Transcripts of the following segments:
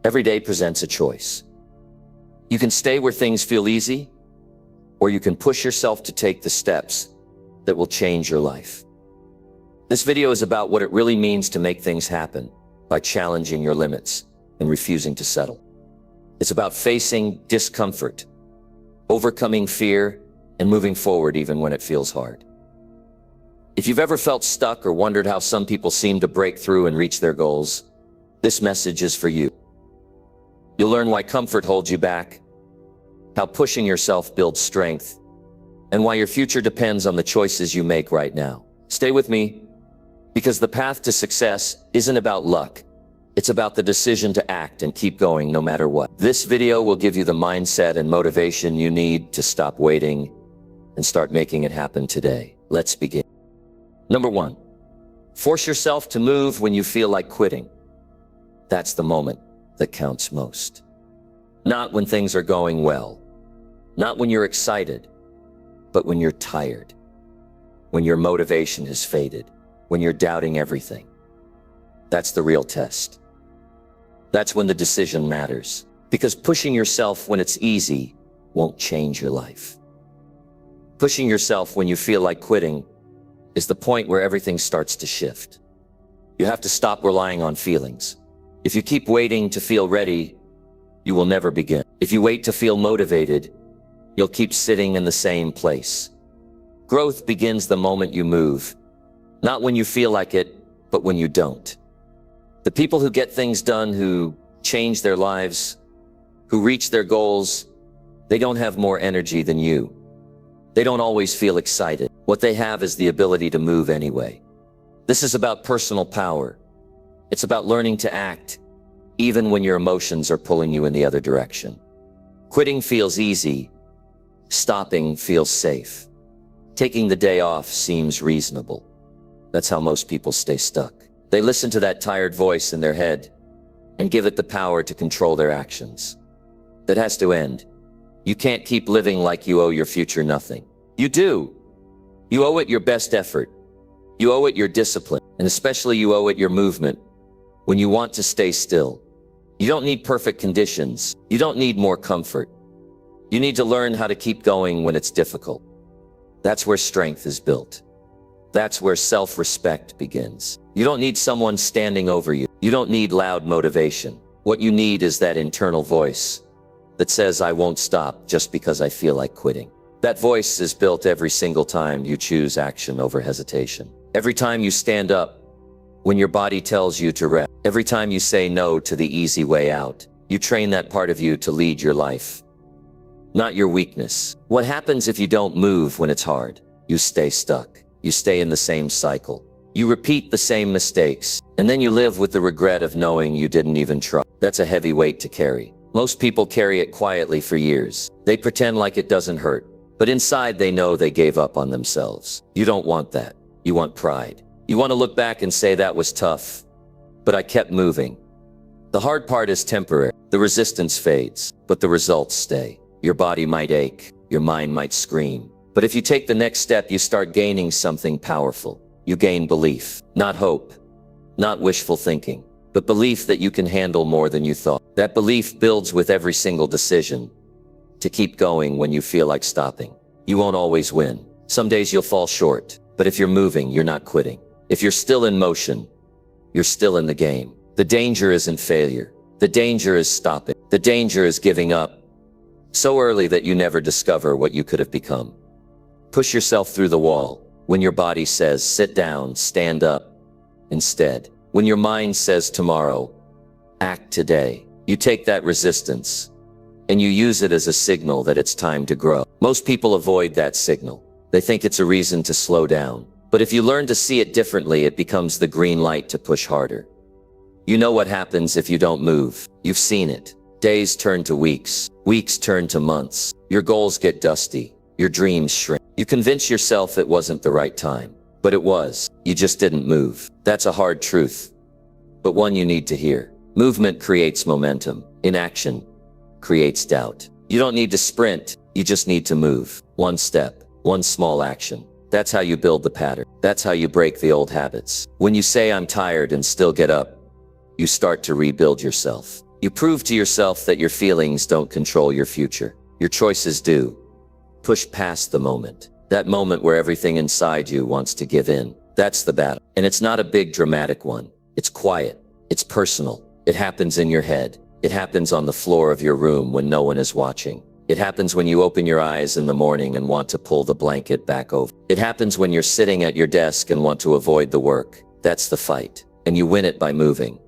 Every day presents a choice. You can stay where things feel easy, or you can push yourself to take the steps that will change your life. This video is about what it really means to make things happen by challenging your limits and refusing to settle. It's about facing discomfort, overcoming fear, and moving forward even when it feels hard. If you've ever felt stuck or wondered how some people seem to break through and reach their goals, this message is for you. You'll learn why comfort holds you back, how pushing yourself builds strength, and why your future depends on the choices you make right now. Stay with me, because the path to success isn't about luck. It's about the decision to act and keep going no matter what. This video will give you the mindset and motivation you need to stop waiting and start making it happen today. Let's begin. Number 1, force yourself to move when you feel like quitting. That's the moment that counts most. Not when things are going well, not when you're excited, but when you're tired, when your motivation has faded, when you're doubting everything. That's the real test. That's when the decision matters, because pushing yourself when it's easy won't change your life. Pushing yourself when you feel like quitting is the point where everything starts to shift. You have to stop relying on feelings. If you keep waiting to feel ready, you will never begin. If you wait to feel motivated, you'll keep sitting in the same place. Growth begins the moment you move, not when you feel like it, but when you don't. The people who get things done, who change their lives, who reach their goals, they don't have more energy than you. They don't always feel excited. What they have is the ability to move anyway. This is about personal power. It's about learning to act, even when your emotions are pulling you in the other direction. Quitting feels easy. Stopping feels safe. Taking the day off seems reasonable. That's how most people stay stuck. They listen to that tired voice in their head and give it the power to control their actions. That has to end. You can't keep living like you owe your future nothing. You do. You owe it your best effort. You owe it your discipline, and especially you owe it your movement when you want to stay still. You don't need perfect conditions. You don't need more comfort. You need to learn how to keep going when it's difficult. That's where strength is built. That's where self-respect begins. You don't need someone standing over you. You don't need loud motivation. What you need is that internal voice that says, I won't stop just because I feel like quitting. That voice is built every single time you choose action over hesitation. Every time you stand up when your body tells you to rest. Every time you say no to the easy way out. You train that part of you to lead your life, not your weakness. What happens if you don't move when it's hard? You stay stuck. You stay in the same cycle. You repeat the same mistakes, and then you live with the regret of knowing you didn't even try. That's a heavy weight to carry. Most people carry it quietly for years. They pretend like it doesn't hurt, but inside they know they gave up on themselves. You don't want that. You want pride. You want to look back and say that was tough, but I kept moving. The hard part is temporary. The resistance fades, but the results stay. Your body might ache. Your mind might scream. But if you take the next step, you start gaining something powerful. You gain belief, not hope, not wishful thinking, but belief that you can handle more than you thought. That belief builds with every single decision to keep going when you feel like stopping. You won't always win. Some days you'll fall short, but if you're moving, you're not quitting. If you're still in motion, you're still in the game. The danger isn't failure. The danger is stopping. The danger is giving up so early that you never discover what you could have become. Push yourself through the wall when your body says, sit down, stand up. Instead, when your mind says tomorrow, act today. You take that resistance and you use it as a signal that it's time to grow. Most people avoid that signal. They think it's a reason to slow down. But if you learn to see it differently, it becomes the green light to push harder. You know what happens if you don't move. You've seen it. Days turn to weeks. Weeks turn to months. Your goals get dusty. Your dreams shrink. You convince yourself it wasn't the right time. But it was. You just didn't move. That's a hard truth, but one you need to hear. Movement creates momentum. Inaction creates doubt. You don't need to sprint. You just need to move. One step, one small action. That's how you build the pattern. That's how you break the old habits. When you say I'm tired and still get up, You start to rebuild yourself. You prove to yourself that your feelings don't control your future. Your choices do. Push past the moment. That moment where everything inside you wants to give in. That's the battle. And it's not a big dramatic one. It's quiet. It's personal. It happens in your head. It happens on the floor of your room when no one is watching. It happens when you open your eyes in the morning and want to pull the blanket back over. It happens when you're sitting at your desk and want to avoid the work. That's the fight. And you win it by moving.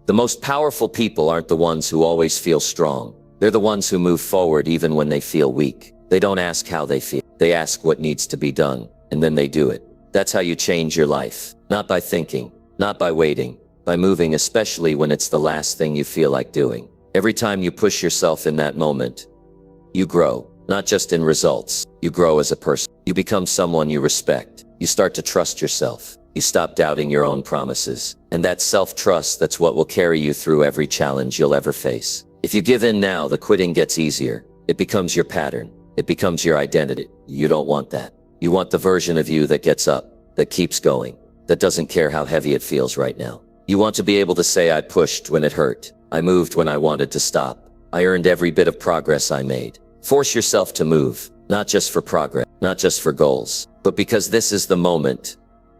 The most powerful people aren't the ones who always feel strong. They're the ones who move forward even when they feel weak. They don't ask how they feel. They ask what needs to be done, and then they do it. That's how you change your life. Not by thinking, not by waiting, by moving, especially when it's the last thing you feel like doing. Every time you push yourself in that moment, you grow, not just in results. You grow as a person. You become someone you respect. You start to trust yourself. You stop doubting your own promises. And that self-trust, that's what will carry you through every challenge you'll ever face. If you give in now, the quitting gets easier. It becomes your pattern. It becomes your identity. You don't want that. You want the version of you that gets up, that keeps going, that doesn't care how heavy it feels right now. You want to be able to say, I pushed when it hurt. I moved when I wanted to stop. I earned every bit of progress I made. Force yourself to move, not just for progress, not just for goals, but because this is the moment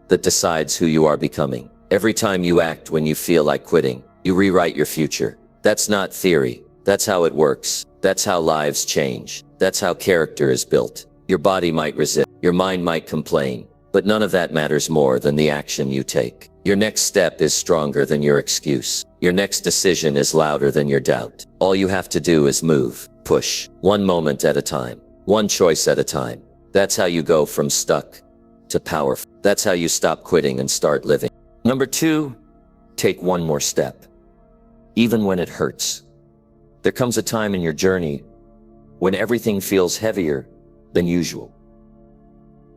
that decides who you are becoming. Every time you act when you feel like quitting, you rewrite your future. That's not theory. That's how it works. That's how lives change. That's how character is built. Your body might resist. Your mind might complain. But none of that matters more than the action you take. Your next step is stronger than your excuse. Your next decision is louder than your doubt. All you have to do is move. Push. One moment at a time. One choice at a time. That's how you go from stuck to powerful. That's how you stop quitting and start living. Number 2, take one more step. Even when it hurts. There comes a time in your journey when everything feels heavier than usual.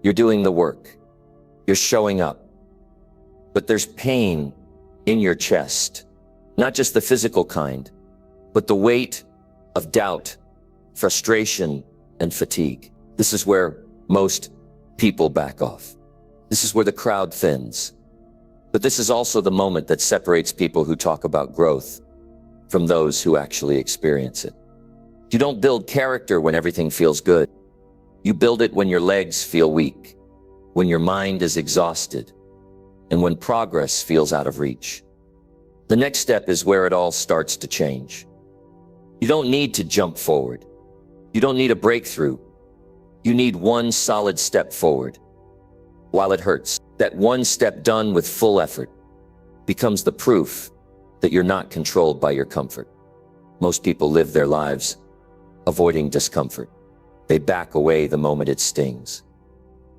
You're doing the work. You're showing up. But there's pain in your chest. Not just the physical kind, but the weight of doubt, frustration, and fatigue. This is where most people back off. This is where the crowd thins. But this is also the moment that separates people who talk about growth from those who actually experience it. You don't build character when everything feels good. You build it when your legs feel weak, when your mind is exhausted, and when progress feels out of reach. The next step is where it all starts to change. You don't need to jump forward. You don't need a breakthrough. You need one solid step forward. While it hurts, that one step done with full effort becomes the proof that you're not controlled by your comfort. Most people live their lives avoiding discomfort. They back away the moment it stings.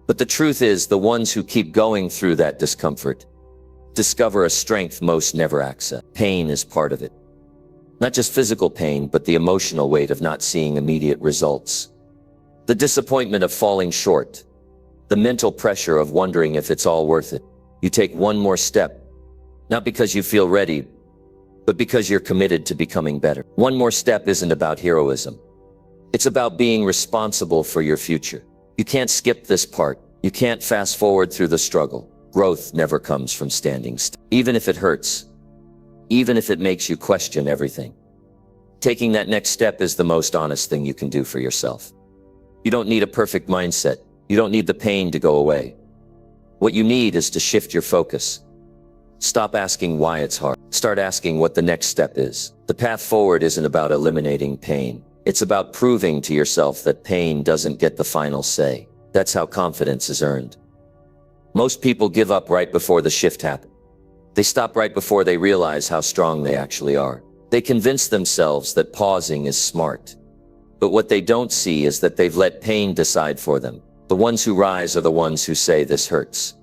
But the truth is, the ones who keep going through that discomfort discover a strength most never access. Pain is part of it. Not just physical pain, but the emotional weight of not seeing immediate results. The disappointment of falling short. The mental pressure of wondering if it's all worth it. You take one more step, not because you feel ready, but because you're committed to becoming better. One more step isn't about heroism. It's about being responsible for your future. You can't skip this part. You can't fast forward through the struggle. Growth never comes from standing still. Even if it hurts, even if it makes you question everything. Taking that next step is the most honest thing you can do for yourself. You don't need a perfect mindset. You don't need the pain to go away. What you need is to shift your focus. Stop asking why it's hard. Start asking what the next step is. The path forward isn't about eliminating pain. It's about proving to yourself that pain doesn't get the final say. That's how confidence is earned. Most people give up right before the shift happens. They stop right before they realize how strong they actually are. They convince themselves that pausing is smart. But what they don't see is that they've let pain decide for them. The ones who rise are the ones who say, this hurts,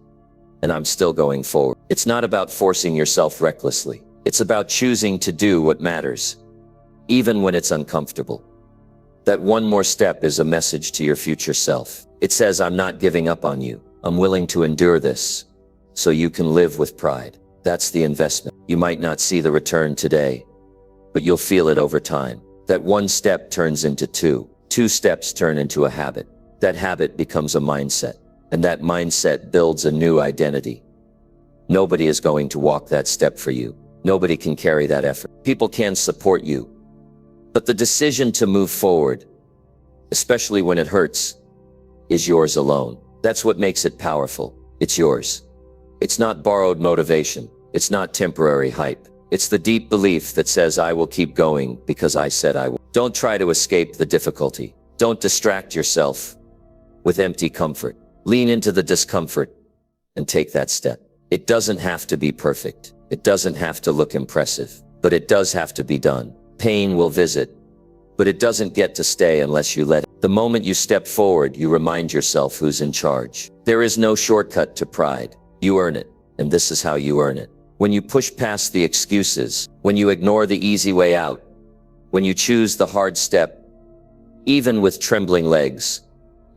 and I'm still going forward. It's not about forcing yourself recklessly. It's about choosing to do what matters, even when it's uncomfortable. That one more step is a message to your future self. It says, I'm not giving up on you. I'm willing to endure this so you can live with pride. That's the investment. You might not see the return today, but you'll feel it over time. That one step turns into two. Two steps turn into a habit. That habit becomes a mindset, and that mindset builds a new identity. Nobody is going to walk that step for you. Nobody can carry that effort. People can support you, but the decision to move forward, especially when it hurts, is yours alone. That's what makes it powerful. It's yours. It's not borrowed motivation. It's not temporary hype. It's the deep belief that says, I will keep going because I said I will. Don't try to escape the difficulty. Don't distract yourself with empty comfort. Lean into the discomfort and take that step. It doesn't have to be perfect. It doesn't have to look impressive, but it does have to be done. Pain will visit, but it doesn't get to stay unless you let it. The moment you step forward, you remind yourself who's in charge. There is no shortcut to pride. You earn it, and this is how you earn it. When you push past the excuses, when you ignore the easy way out, when you choose the hard step, even with trembling legs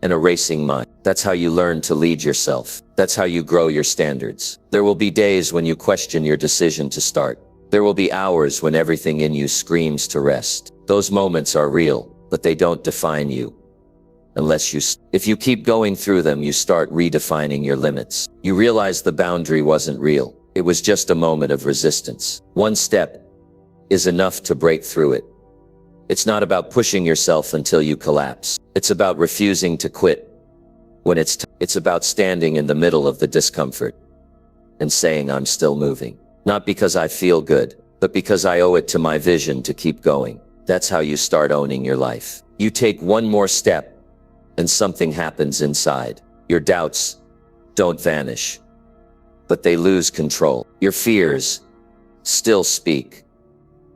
and a racing mind, that's how you learn to lead yourself. That's how you grow your standards. There will be days when you question your decision to start. There will be hours when everything in you screams to rest. Those moments are real, but they don't define you. If you keep going through them, you start redefining your limits. You realize the boundary wasn't real. It was just a moment of resistance. One step is enough to break through it. It's not about pushing yourself until you collapse. It's about refusing to quit when it's about standing in the middle of the discomfort and saying, I'm still moving. Not because I feel good, but because I owe it to my vision to keep going. That's how you start owning your life. You take one more step and something happens inside. Your doubts don't vanish, but they lose control. Your fears still speak,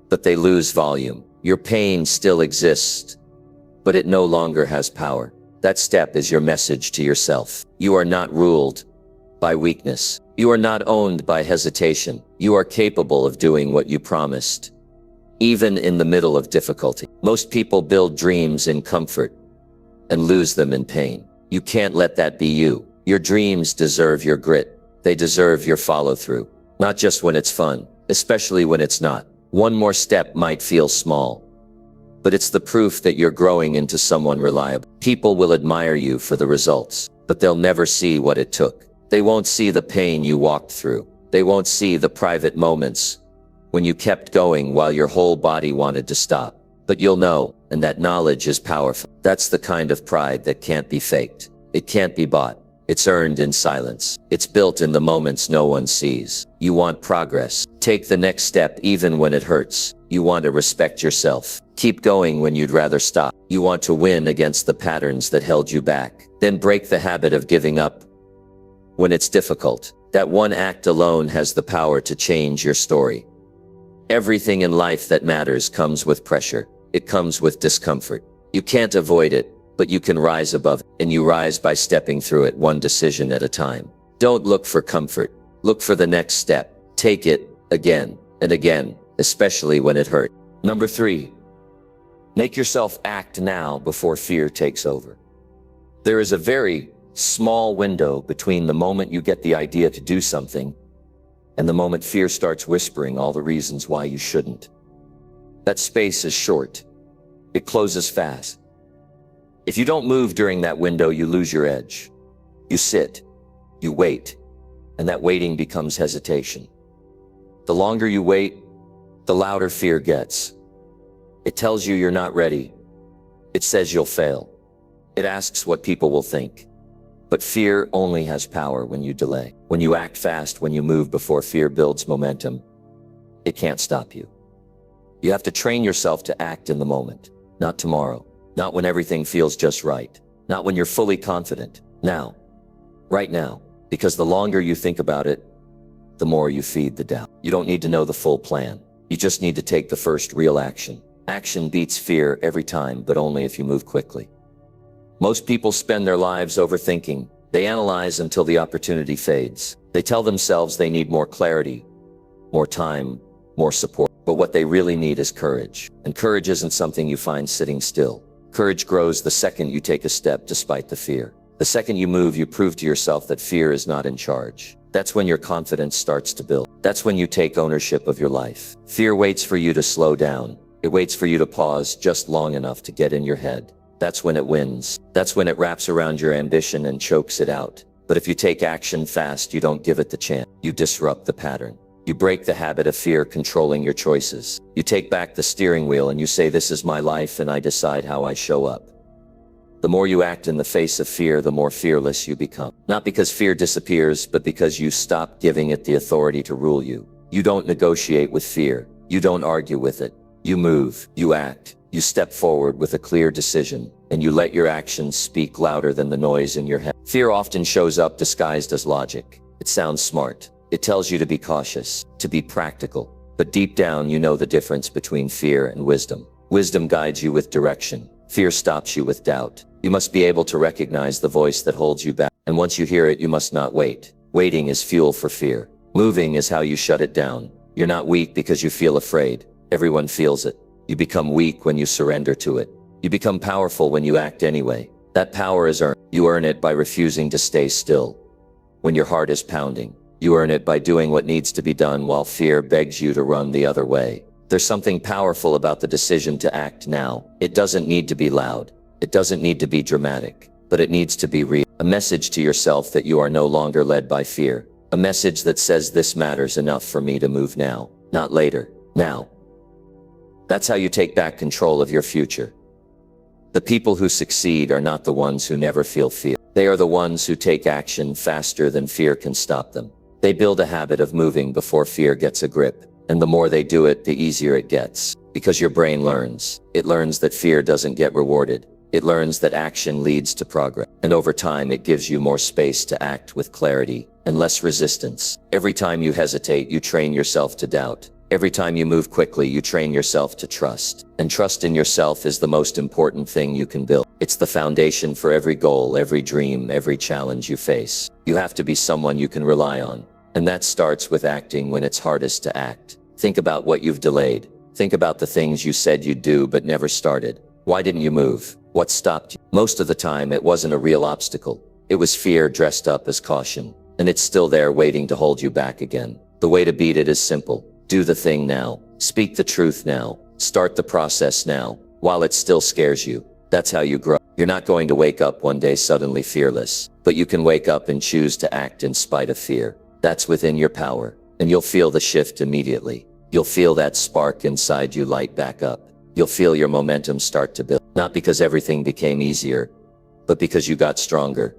but they lose volume. Your pain still exists, but it no longer has power. That step is your message to yourself. You are not ruled by weakness. You are not owned by hesitation. You are capable of doing what you promised, even in the middle of difficulty. Most people build dreams in comfort and lose them in pain. You can't let that be you. Your dreams deserve your grit. They deserve your follow-through. Not just when it's fun, especially when it's not. One more step might feel small, but it's the proof that you're growing into someone reliable. People will admire you for the results, but they'll never see what it took. They won't see the pain you walked through. They won't see the private moments when you kept going while your whole body wanted to stop. But you'll know, and that knowledge is powerful. That's the kind of pride that can't be faked. It can't be bought. It's earned in silence. It's built in the moments no one sees. You want progress. Take the next step even when it hurts. You want to respect yourself. Keep going when you'd rather stop. You want to win against the patterns that held you back. Then break the habit of giving up when it's difficult. That one act alone has the power to change your story. Everything in life that matters comes with pressure. It comes with discomfort. You can't avoid it, but you can rise above it, and you rise by stepping through it one decision at a time. Don't look for comfort. Look for the next step. Take it again and again, especially when it hurts. Number 3, make yourself act now before fear takes over. There is a very small window between the moment you get the idea to do something and the moment fear starts whispering all the reasons why you shouldn't. That space is short. It closes fast. If you don't move during that window, you lose your edge. You sit, you wait, and that waiting becomes hesitation. The longer you wait, the louder fear gets. It tells you you're not ready. It says you'll fail. It asks what people will think. But fear only has power when you delay. When you act fast, when you move before fear builds momentum, it can't stop you. You have to train yourself to act in the moment, not tomorrow, not when everything feels just right, not when you're fully confident. Now, right now, because the longer you think about it, the more you feed the doubt. You don't need to know the full plan. You just need to take the first real action. Action beats fear every time, but only if you move quickly. Most people spend their lives overthinking. They analyze until the opportunity fades. They tell themselves they need more clarity, more time, more support. But what they really need is courage. And courage isn't something you find sitting still. Courage grows the second you take a step despite the fear. The second you move, you prove to yourself that fear is not in charge. That's when your confidence starts to build. That's when you take ownership of your life. Fear waits for you to slow down. It waits for you to pause just long enough to get in your head. That's when it wins. That's when it wraps around your ambition and chokes it out. But if you take action fast, you don't give it the chance. You disrupt the pattern. You break the habit of fear controlling your choices. You take back the steering wheel and you say, this is my life and I decide how I show up. The more you act in the face of fear, the more fearless you become. Not because fear disappears, but because you stop giving it the authority to rule you. You don't negotiate with fear. You don't argue with it. You move, you act, you step forward with a clear decision, and you let your actions speak louder than the noise in your head. Fear often shows up disguised as logic. It sounds smart. It tells you to be cautious, to be practical. But deep down, you know the difference between fear and wisdom. Wisdom guides you with direction. Fear stops you with doubt. You must be able to recognize the voice that holds you back. And once you hear it, you must not wait. Waiting is fuel for fear. Moving is how you shut it down. You're not weak because you feel afraid. Everyone feels it. You become weak when you surrender to it. You become powerful when you act anyway. That power is earned. You earn it by refusing to stay still. When your heart is pounding, you earn it by doing what needs to be done while fear begs you to run the other way. There's something powerful about the decision to act now. It doesn't need to be loud. It doesn't need to be dramatic, but it needs to be real. A message to yourself that you are no longer led by fear. A message that says this matters enough for me to move now, not later, now. That's how you take back control of your future. The people who succeed are not the ones who never feel fear. They are the ones who take action faster than fear can stop them. They build a habit of moving before fear gets a grip. And the more they do it, the easier it gets. Because your brain learns. It learns that fear doesn't get rewarded. It learns that action leads to progress. And over time, it gives you more space to act with clarity and less resistance. Every time you hesitate, you train yourself to doubt. Every time you move quickly, you train yourself to trust. And trust in yourself is the most important thing you can build. It's the foundation for every goal, every dream, every challenge you face. You have to be someone you can rely on. And that starts with acting when it's hardest to act. Think about what you've delayed. Think about the things you said you'd do but never started. Why didn't you move? What stopped you? Most of the time, it wasn't a real obstacle. It was fear dressed up as caution. And it's still there waiting to hold you back again. The way to beat it is simple. Do the thing now. Speak the truth now. Start the process now, while it still scares you. That's how you grow. You're not going to wake up one day suddenly fearless, but you can wake up and choose to act in spite of fear. That's within your power, and you'll feel the shift immediately. You'll feel that spark inside you light back up. You'll feel your momentum start to build, not because everything became easier, but because you got stronger.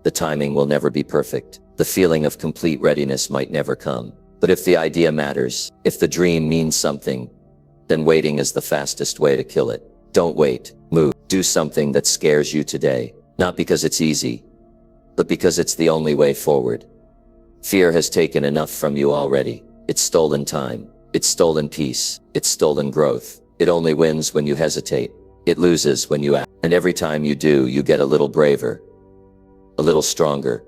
The timing will never be perfect. The feeling of complete readiness might never come. But if the idea matters, if the dream means something, then waiting is the fastest way to kill it. Don't wait. Move. Do something that scares you today, not because it's easy, but because it's the only way forward. Fear has taken enough from you already. It's stolen time. It's stolen peace. It's stolen growth. It only wins when you hesitate. It loses when you act. And every time you do, you get a little braver, a little stronger,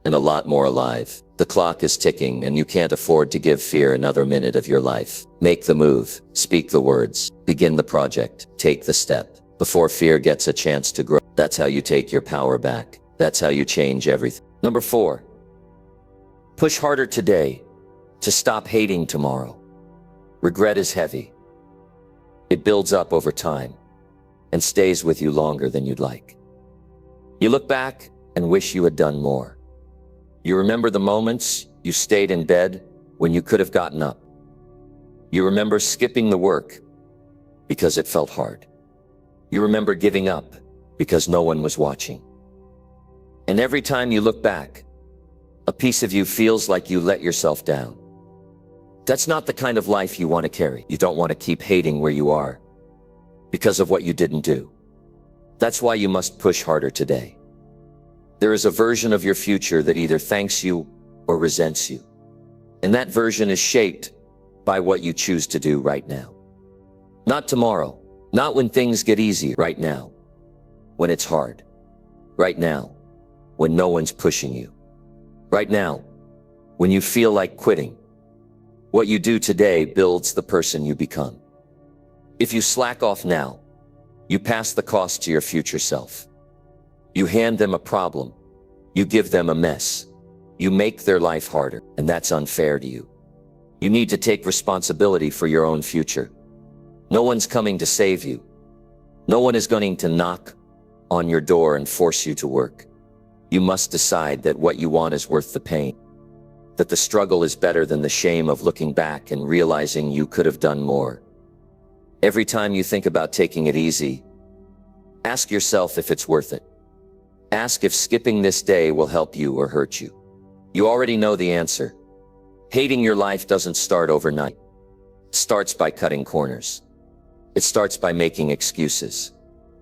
and a lot more alive. The clock is ticking, and you can't afford to give fear another minute of your life. Make the move. Speak the words. Begin the project. Take the step before fear gets a chance to grow. That's how you take your power back. That's how you change everything. Number 4. Push harder today to stop hating tomorrow. Regret is heavy. It builds up over time and stays with you longer than you'd like. You look back and wish you had done more. You remember the moments you stayed in bed when you could have gotten up. You remember skipping the work because it felt hard. You remember giving up because no one was watching. And every time you look back, a piece of you feels like you let yourself down. That's not the kind of life you want to carry. You don't want to keep hating where you are because of what you didn't do. That's why you must push harder today. There is a version of your future that either thanks you or resents you. And that version is shaped by what you choose to do right now. Not tomorrow, not when things get easy, right now, when it's hard, right now, when no one's pushing you, right now, when you feel like quitting. What you do today builds the person you become. If you slack off now, you pass the cost to your future self. You hand them a problem. You give them a mess. You make their life harder, and that's unfair to you. You need to take responsibility for your own future. No one's coming to save you. No one is going to knock on your door and force you to work. You must decide that what you want is worth the pain. that the struggle is better than the shame of looking back and realizing you could have done more. Every time you think about taking it easy, ask yourself if it's worth it. Ask if skipping this day will help you or hurt you. You already know the answer. Hating your life doesn't start overnight. It starts by cutting corners. It starts by making excuses.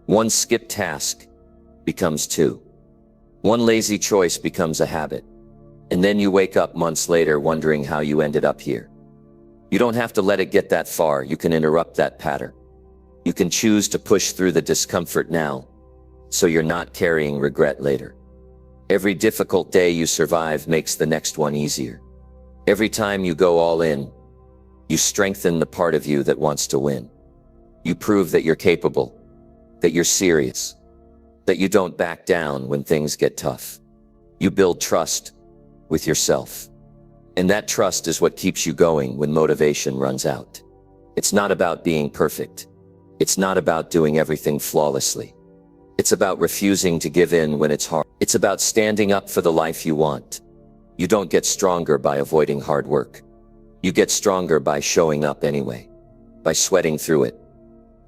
One skipped task becomes two. One lazy choice becomes a habit. And then you wake up months later wondering how you ended up here. You don't have to let it get that far. You can interrupt that pattern. You can choose to push through the discomfort now, so you're not carrying regret later. Every difficult day you survive makes the next one easier. Every time you go all in, you strengthen the part of you that wants to win. You prove that you're capable, that you're serious, that you don't back down when things get tough. You build trust with yourself. And that trust is what keeps you going when motivation runs out. It's not about being perfect. It's not about doing everything flawlessly. It's about refusing to give in when it's hard. It's about standing up for the life you want. You don't get stronger by avoiding hard work. You get stronger by showing up anyway, by sweating through it,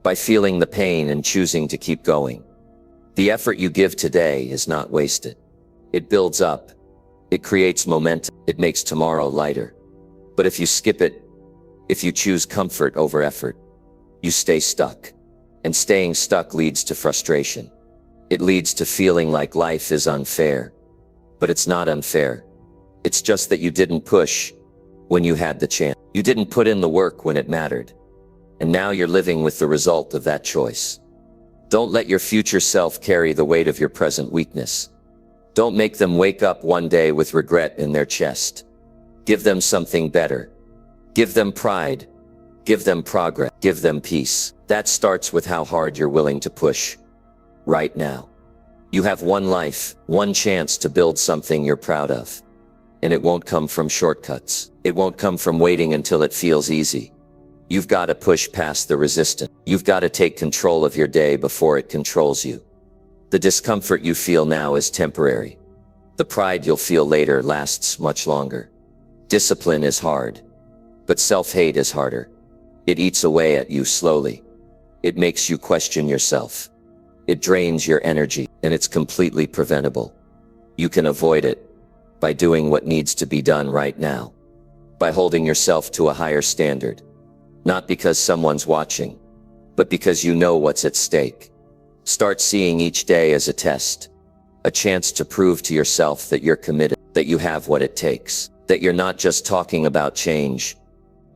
by feeling the pain and choosing to keep going. The effort you give today is not wasted. It builds up. It creates momentum. It makes tomorrow lighter. But if you skip it, if you choose comfort over effort, you stay stuck. And staying stuck leads to frustration. It leads to feeling like life is unfair. But it's not unfair. It's just that you didn't push when you had the chance. You didn't put in the work when it mattered. And now you're living with the result of that choice. Don't let your future self carry the weight of your present weakness. Don't make them wake up one day with regret in their chest. Give them something better. Give them pride. Give them progress. Give them peace. That starts with how hard you're willing to push right now. You have one life, one chance to build something you're proud of. And it won't come from shortcuts. It won't come from waiting until it feels easy. You've got to push past the resistance. You've got to take control of your day before it controls you. The discomfort you feel now is temporary. The pride you'll feel later lasts much longer. Discipline is hard, but self-hate is harder. It eats away at you slowly. It makes you question yourself. It drains your energy, and it's completely preventable. You can avoid it by doing what needs to be done right now, by holding yourself to a higher standard, not because someone's watching, but because you know what's at stake. Start seeing each day as a test, a chance to prove to yourself that you're committed, that you have what it takes, that you're not just talking about change,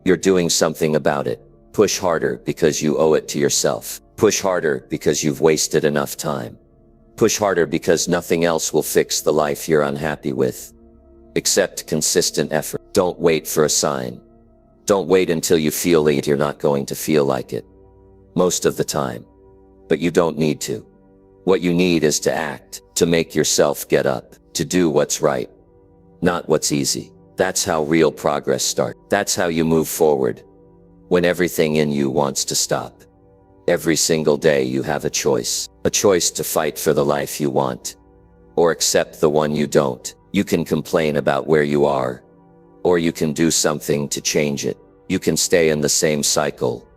you're doing something about it. Push harder because you owe it to yourself. Push harder because you've wasted enough time. Push harder because nothing else will fix the life you're unhappy with. Accept consistent effort. Don't wait for a sign. Don't wait until you feel like you're not going to feel like it. Most of the time. But you don't need to. What you need is to act, to make yourself get up, to do what's right, not what's easy. That's how real progress starts. That's how you move forward. When everything in you wants to stop. Every single day you have a choice to fight for the life you want, or accept the one you don't. You can complain about where you are, or you can do something to change it. You can stay in the same cycle,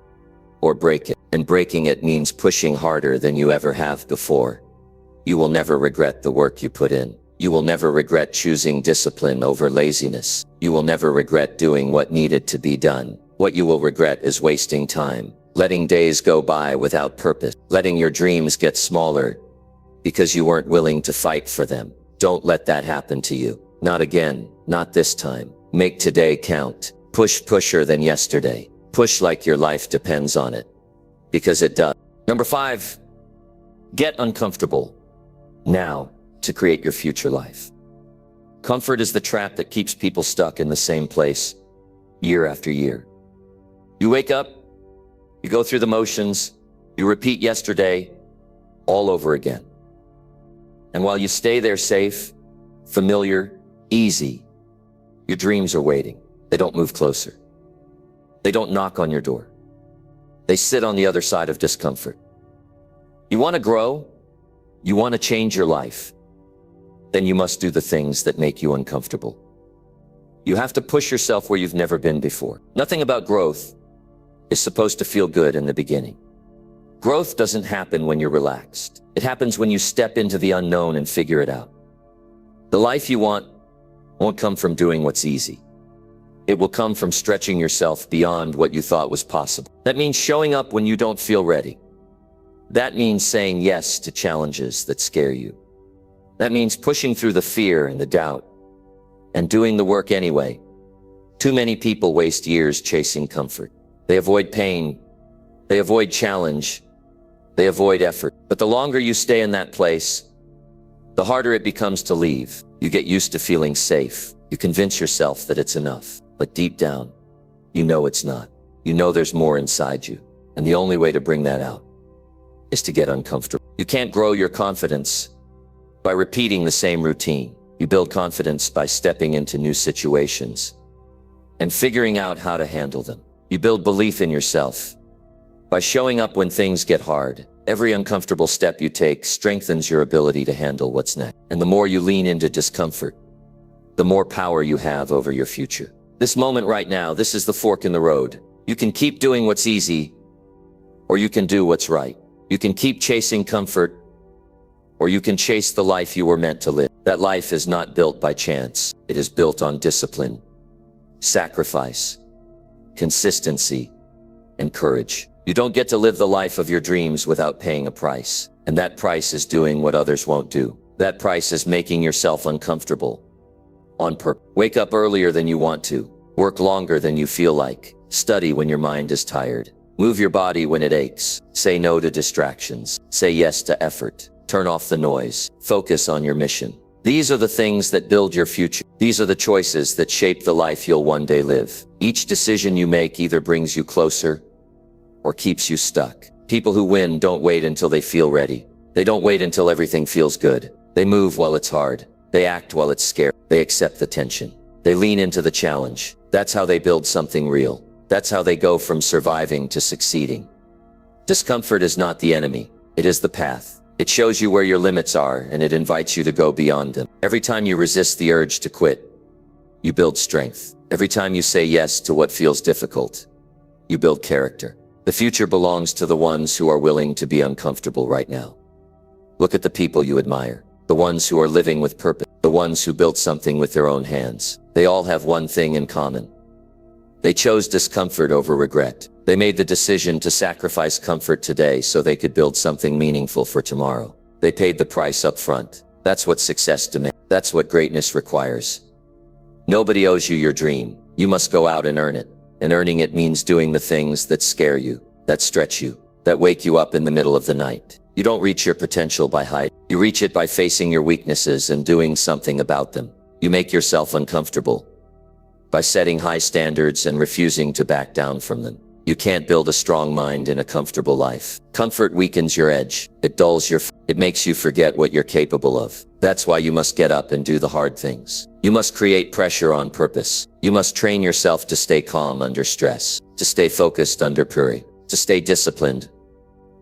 or break it. And breaking it means pushing harder than you ever have before. You will never regret the work you put in. You will never regret choosing discipline over laziness. You will never regret doing what needed to be done. What you will regret is wasting time, letting days go by without purpose, letting your dreams get smaller because you weren't willing to fight for them. Don't let that happen to you. Not again, not this time. Make today count. Push pusher than yesterday. Push like your life depends on it. Because it does. Number 5, get uncomfortable now to create your future life. Comfort is the trap that keeps people stuck in the same place year after year. You wake up, you go through the motions, you repeat yesterday all over again. And while you stay there safe, familiar, easy, your dreams are waiting. They don't move closer. They don't knock on your door. They sit on the other side of discomfort. You want to grow? You want to change your life? Then you must do the things that make you uncomfortable. You have to push yourself where you've never been before. Nothing about growth is supposed to feel good in the beginning. Growth doesn't happen when you're relaxed. It happens when you step into the unknown and figure it out. The life you want won't come from doing what's easy. It will come from stretching yourself beyond what you thought was possible. That means showing up when you don't feel ready. That means saying yes to challenges that scare you. That means pushing through the fear and the doubt and doing the work anyway. Too many people waste years chasing comfort. They avoid pain. They avoid challenge. They avoid effort. But the longer you stay in that place, the harder it becomes to leave. You get used to feeling safe. You convince yourself that it's enough. But deep down, you know it's not. You know there's more inside you. And the only way to bring that out is to get uncomfortable. You can't grow your confidence by repeating the same routine. You build confidence by stepping into new situations and figuring out how to handle them. You build belief in yourself by showing up when things get hard. Every uncomfortable step you take strengthens your ability to handle what's next. And the more you lean into discomfort, the more power you have over your future. This moment right now, this is the fork in the road. You can keep doing what's easy, or you can do what's right. You can keep chasing comfort, or you can chase the life you were meant to live. That life is not built by chance. It is built on discipline, sacrifice, consistency, and courage. You don't get to live the life of your dreams without paying a price. And that price is doing what others won't do. That price is making yourself uncomfortable on purpose. Wake up earlier than you want to. Work longer than you feel like. Study when your mind is tired. Move your body when it aches. Say no to distractions. Say yes to effort. Turn off the noise. Focus on your mission. These are the things that build your future. These are the choices that shape the life you'll one day live. Each decision you make either brings you closer or keeps you stuck. People who win don't wait until they feel ready. They don't wait until everything feels good. They move while it's hard. They act while it's scary. They accept the tension. They lean into the challenge. That's how they build something real. That's how they go from surviving to succeeding. Discomfort is not the enemy. It is the path. It shows you where your limits are, and it invites you to go beyond them. Every time you resist the urge to quit, you build strength. Every time you say yes to what feels difficult, you build character. The future belongs to the ones who are willing to be uncomfortable right now. Look at the people you admire, the ones who are living with purpose, the ones who built something with their own hands. They all have one thing in common. They chose discomfort over regret. They made the decision to sacrifice comfort today so they could build something meaningful for tomorrow. They paid the price up front. That's what success demands. That's what greatness requires. Nobody owes you your dream. You must go out and earn it. And earning it means doing the things that scare you, that stretch you, that wake you up in the middle of the night. You don't reach your potential by hiding. You reach it by facing your weaknesses and doing something about them. You make yourself uncomfortable by setting high standards and refusing to back down from them. You can't build a strong mind in a comfortable life. Comfort weakens your edge. It dulls it makes you forget what you're capable of. That's why you must get up and do the hard things. You must create pressure on purpose. You must train yourself to stay calm under stress, to stay focused under fury, to stay disciplined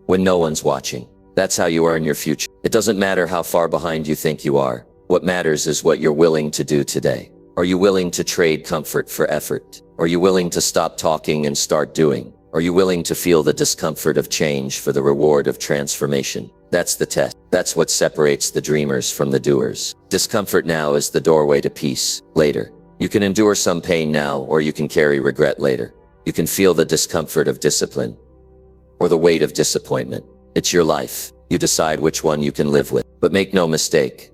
when no one's watching. That's how you earn your future. It doesn't matter how far behind you think you are. What matters is what you're willing to do today. Are you willing to trade comfort for effort? Are you willing to stop talking and start doing? Are you willing to feel the discomfort of change for the reward of transformation? That's the test. That's what separates the dreamers from the doers. Discomfort now is the doorway to peace later. You can endure some pain now, or you can carry regret later. You can feel the discomfort of discipline or the weight of disappointment. It's your life. You decide which one you can live with. But make no mistake,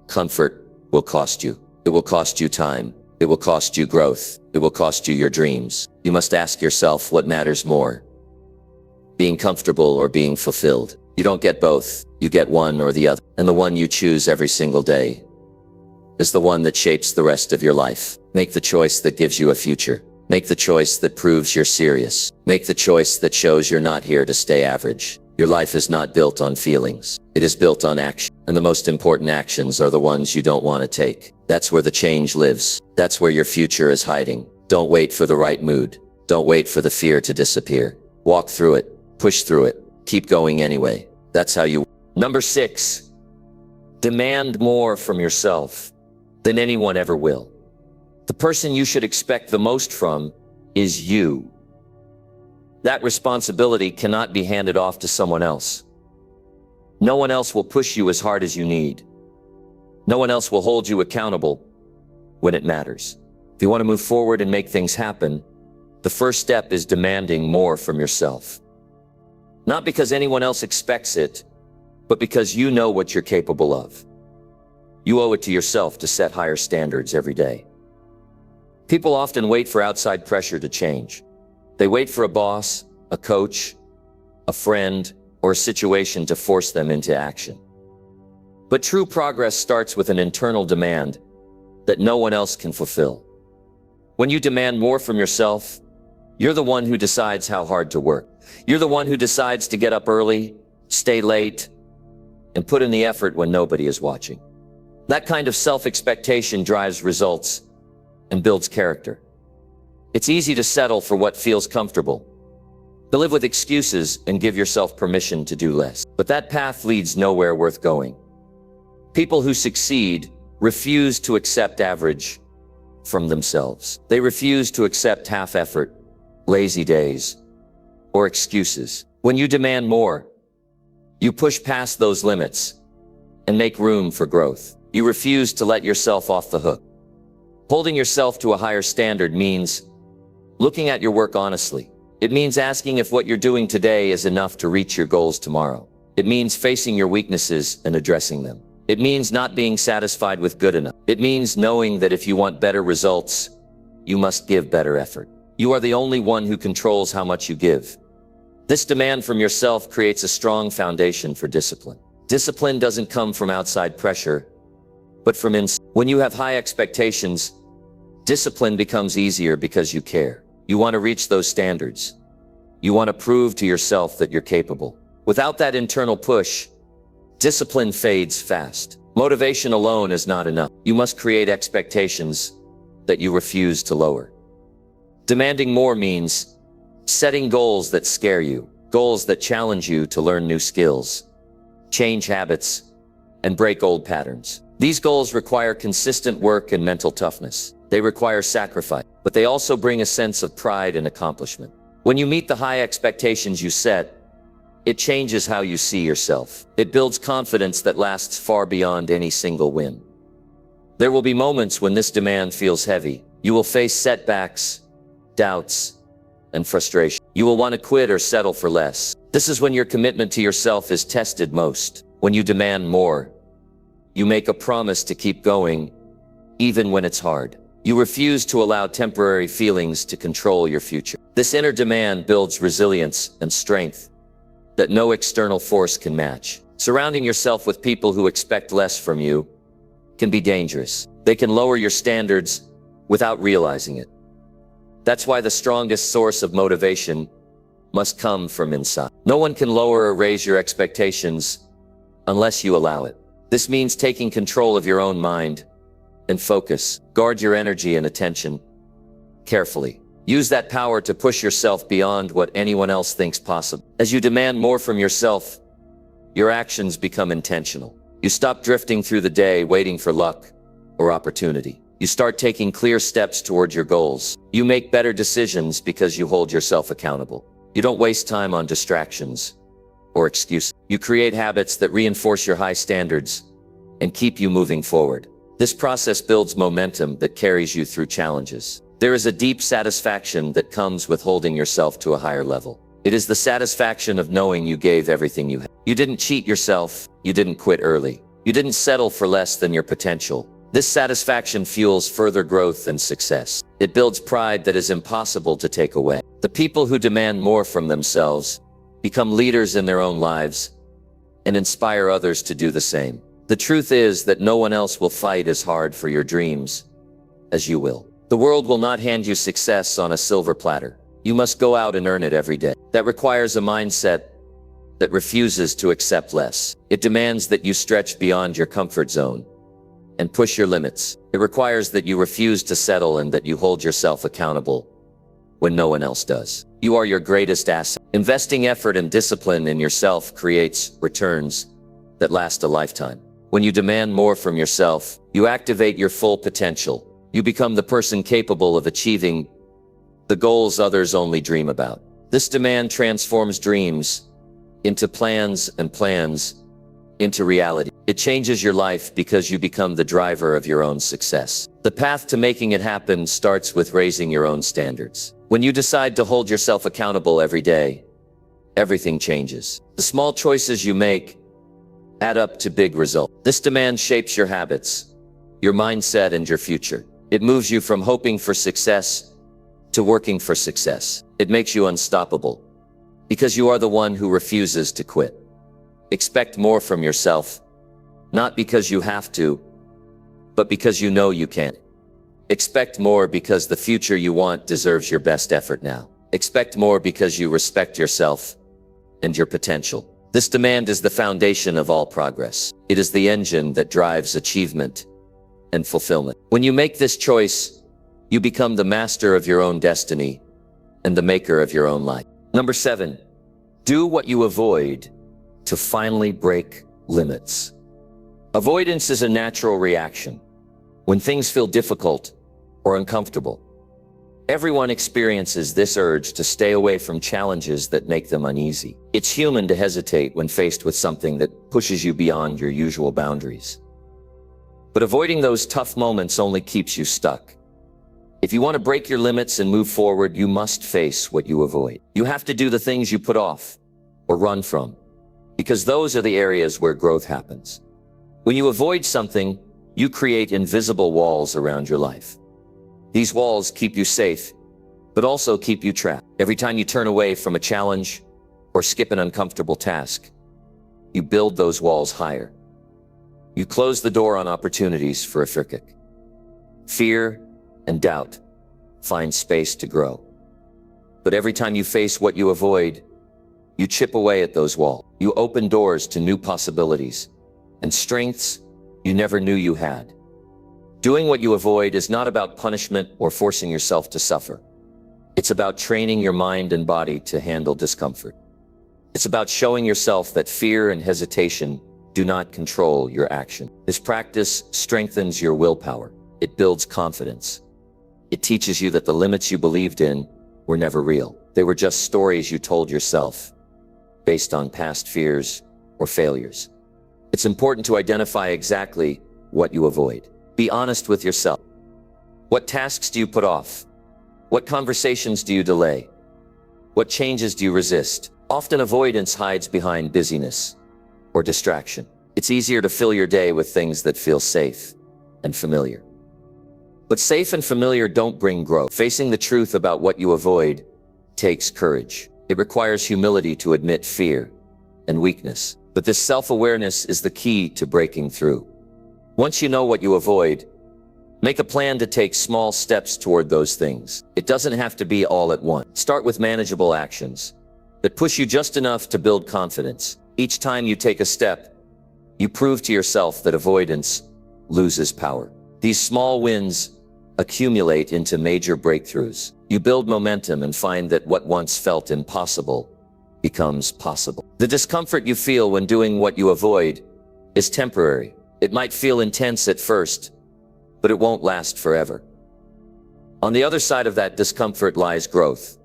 comfort will cost you. It will cost you time. It will cost you growth. It will cost you your dreams. You must ask yourself what matters more, being comfortable or being fulfilled. You don't get both. You get one or the other. And the one you choose every single day is the one that shapes the rest of your life. Make the choice that gives you a future. Make the choice that proves you're serious. Make the choice that shows you're not here to stay average. Your life is not built on feelings. It is built on action. And the most important actions are the ones you don't want to take. That's where the change lives. That's where your future is hiding. Don't wait for the right mood. Don't wait for the fear to disappear. Walk through it. Push through it. Keep going anyway. That's how you. Number 6, demand more from yourself than anyone ever will. The person you should expect the most from is you. That responsibility cannot be handed off to someone else. No one else will push you as hard as you need. No one else will hold you accountable when it matters. If you want to move forward and make things happen, the first step is demanding more from yourself. Not because anyone else expects it, but because you know what you're capable of. You owe it to yourself to set higher standards every day. People often wait for outside pressure to change. They wait for a boss, a coach, a friend, or a situation to force them into action. But true progress starts with an internal demand that no one else can fulfill. When you demand more from yourself, you're the one who decides how hard to work. You're the one who decides to get up early, stay late, and put in the effort when nobody is watching. That kind of self-expectation drives results and builds character. It's easy to settle for what feels comfortable, to live with excuses and give yourself permission to do less. But that path leads nowhere worth going. People who succeed refuse to accept average from themselves. They refuse to accept half effort, lazy days, or excuses. When you demand more, you push past those limits and make room for growth. You refuse to let yourself off the hook. Holding yourself to a higher standard means looking at your work honestly. It means asking if what you're doing today is enough to reach your goals tomorrow. It means facing your weaknesses and addressing them. It means not being satisfied with good enough. It means knowing that if you want better results, you must give better effort. You are the only one who controls how much you give. This demand from yourself creates a strong foundation for discipline. Discipline doesn't come from outside pressure, but from inside. When you have high expectations, discipline becomes easier because you care. You want to reach those standards. You want to prove to yourself that you're capable. Without that internal push, discipline fades fast. Motivation alone is not enough. You must create expectations that you refuse to lower. Demanding more means setting goals that scare you, goals that challenge you to learn new skills, change habits, and break old patterns. These goals require consistent work and mental toughness. They require sacrifice, but they also bring a sense of pride and accomplishment. When you meet the high expectations you set, it changes how you see yourself. It builds confidence that lasts far beyond any single win. There will be moments when this demand feels heavy. You will face setbacks, doubts, and frustration. You will want to quit or settle for less. This is when your commitment to yourself is tested most. When you demand more, you make a promise to keep going, even when it's hard. You refuse to allow temporary feelings to control your future. This inner demand builds resilience and strength that no external force can match. Surrounding yourself with people who expect less from you can be dangerous. They can lower your standards without realizing it. That's why the strongest source of motivation must come from inside. No one can lower or raise your expectations unless you allow it. This means taking control of your own mind and focus. Guard your energy and attention carefully. Use that power to push yourself beyond what anyone else thinks possible. As you demand more from yourself, your actions become intentional. You stop drifting through the day waiting for luck or opportunity. You start taking clear steps toward your goals. You make better decisions because you hold yourself accountable. You don't waste time on distractions or excuses. You create habits that reinforce your high standards and keep you moving forward. This process builds momentum that carries you through challenges. There is a deep satisfaction that comes with holding yourself to a higher level. It is the satisfaction of knowing you gave everything you had. You didn't cheat yourself. You didn't quit early. You didn't settle for less than your potential. This satisfaction fuels further growth and success. It builds pride that is impossible to take away. The people who demand more from themselves become leaders in their own lives and inspire others to do the same. The truth is that no one else will fight as hard for your dreams as you will. The world will not hand you success on a silver platter. You must go out and earn it every day. That requires a mindset that refuses to accept less. It demands that you stretch beyond your comfort zone and push your limits. It requires that you refuse to settle and that you hold yourself accountable when no one else does. You are your greatest asset. Investing effort and discipline in yourself creates returns that last a lifetime. When you demand more from yourself, you activate your full potential. You become the person capable of achieving the goals others only dream about. This demand transforms dreams into plans and plans into reality. It changes your life because you become the driver of your own success. The path to making it happen starts with raising your own standards. When you decide to hold yourself accountable every day, everything changes. The small choices you make add up to big results. This demand shapes your habits, your mindset, and your future. It moves you from hoping for success to working for success. It makes you unstoppable because you are the one who refuses to quit. Expect more from yourself, not because you have to, but because you know you can. Expect more because the future you want deserves your best effort now. Expect more because you respect yourself and your potential. This demand is the foundation of all progress. It is the engine that drives achievement and fulfillment. When you make this choice, you become the master of your own destiny and the maker of your own life. Number 7, do what you avoid to finally break limits. Avoidance is a natural reaction when things feel difficult or uncomfortable. Everyone experiences this urge to stay away from challenges that make them uneasy. It's human to hesitate when faced with something that pushes you beyond your usual boundaries. But avoiding those tough moments only keeps you stuck. If you want to break your limits and move forward, you must face what you avoid. You have to do the things you put off or run from, because those are the areas where growth happens. When you avoid something, you create invisible walls around your life. These walls keep you safe, but also keep you trapped. Every time you turn away from a challenge or skip an uncomfortable task, you build those walls higher. You close the door on opportunities for a kick. Fear and doubt find space to grow. But every time you face what you avoid, you chip away at those walls. You open doors to new possibilities and strengths you never knew you had. Doing what you avoid is not about punishment or forcing yourself to suffer. It's about training your mind and body to handle discomfort. It's about showing yourself that fear and hesitation do not control your action. This practice strengthens your willpower. It builds confidence. It teaches you that the limits you believed in were never real. They were just stories you told yourself based on past fears or failures. It's important to identify exactly what you avoid. Be honest with yourself. What tasks do you put off? What conversations do you delay? What changes do you resist? Often avoidance hides behind busyness or distraction. It's easier to fill your day with things that feel safe and familiar. But safe and familiar don't bring growth. Facing the truth about what you avoid takes courage. It requires humility to admit fear and weakness. But this self-awareness is the key to breaking through. Once you know what you avoid, make a plan to take small steps toward those things. It doesn't have to be all at once. Start with manageable actions that push you just enough to build confidence. Each time you take a step, you prove to yourself that avoidance loses power. These small wins accumulate into major breakthroughs. You build momentum and find that what once felt impossible becomes possible. The discomfort you feel when doing what you avoid is temporary. It might feel intense at first, but it won't last forever. On the other side of that discomfort lies growth,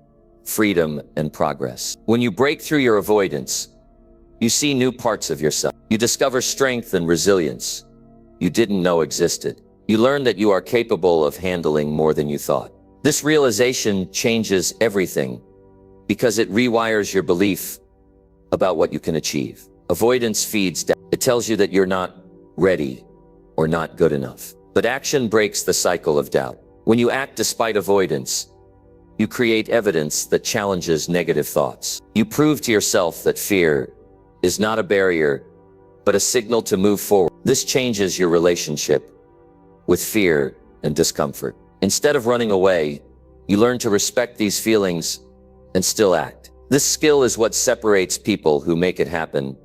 freedom, and progress. When you break through your avoidance, you see new parts of yourself. You discover strength and resilience you didn't know existed. You learn that you are capable of handling more than you thought. This realization changes everything because it rewires your belief about what you can achieve. Avoidance feeds doubt. It tells you that you're not ready or not good enough. But action breaks the cycle of doubt. When you act despite avoidance, you create evidence that challenges negative thoughts. You prove to yourself that fear is not a barrier, but a signal to move forward. This changes your relationship with fear and discomfort. Instead of running away, you learn to respect these feelings and still act. This skill is what separates people who make it happen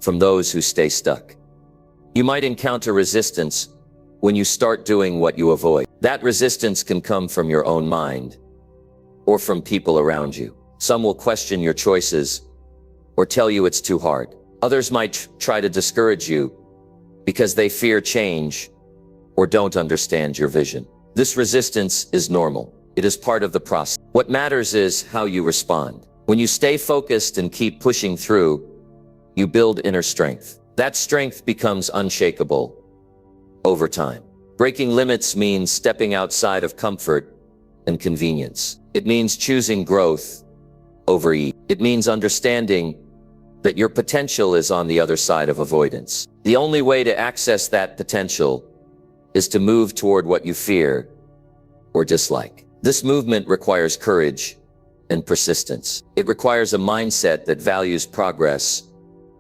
from those who stay stuck. You might encounter resistance when you start doing what you avoid. That resistance can come from your own mind or from people around you. Some will question your choices or tell you it's too hard. Others might try to discourage you because they fear change or don't understand your vision. This resistance is normal. It is part of the process. What matters is how you respond. When you stay focused and keep pushing through, you build inner strength. That strength becomes unshakable over time. Breaking limits means stepping outside of comfort and convenience. It means choosing growth over ease. It means understanding that your potential is on the other side of avoidance. The only way to access that potential is to move toward what you fear or dislike. This movement requires courage and persistence. It requires a mindset that values progress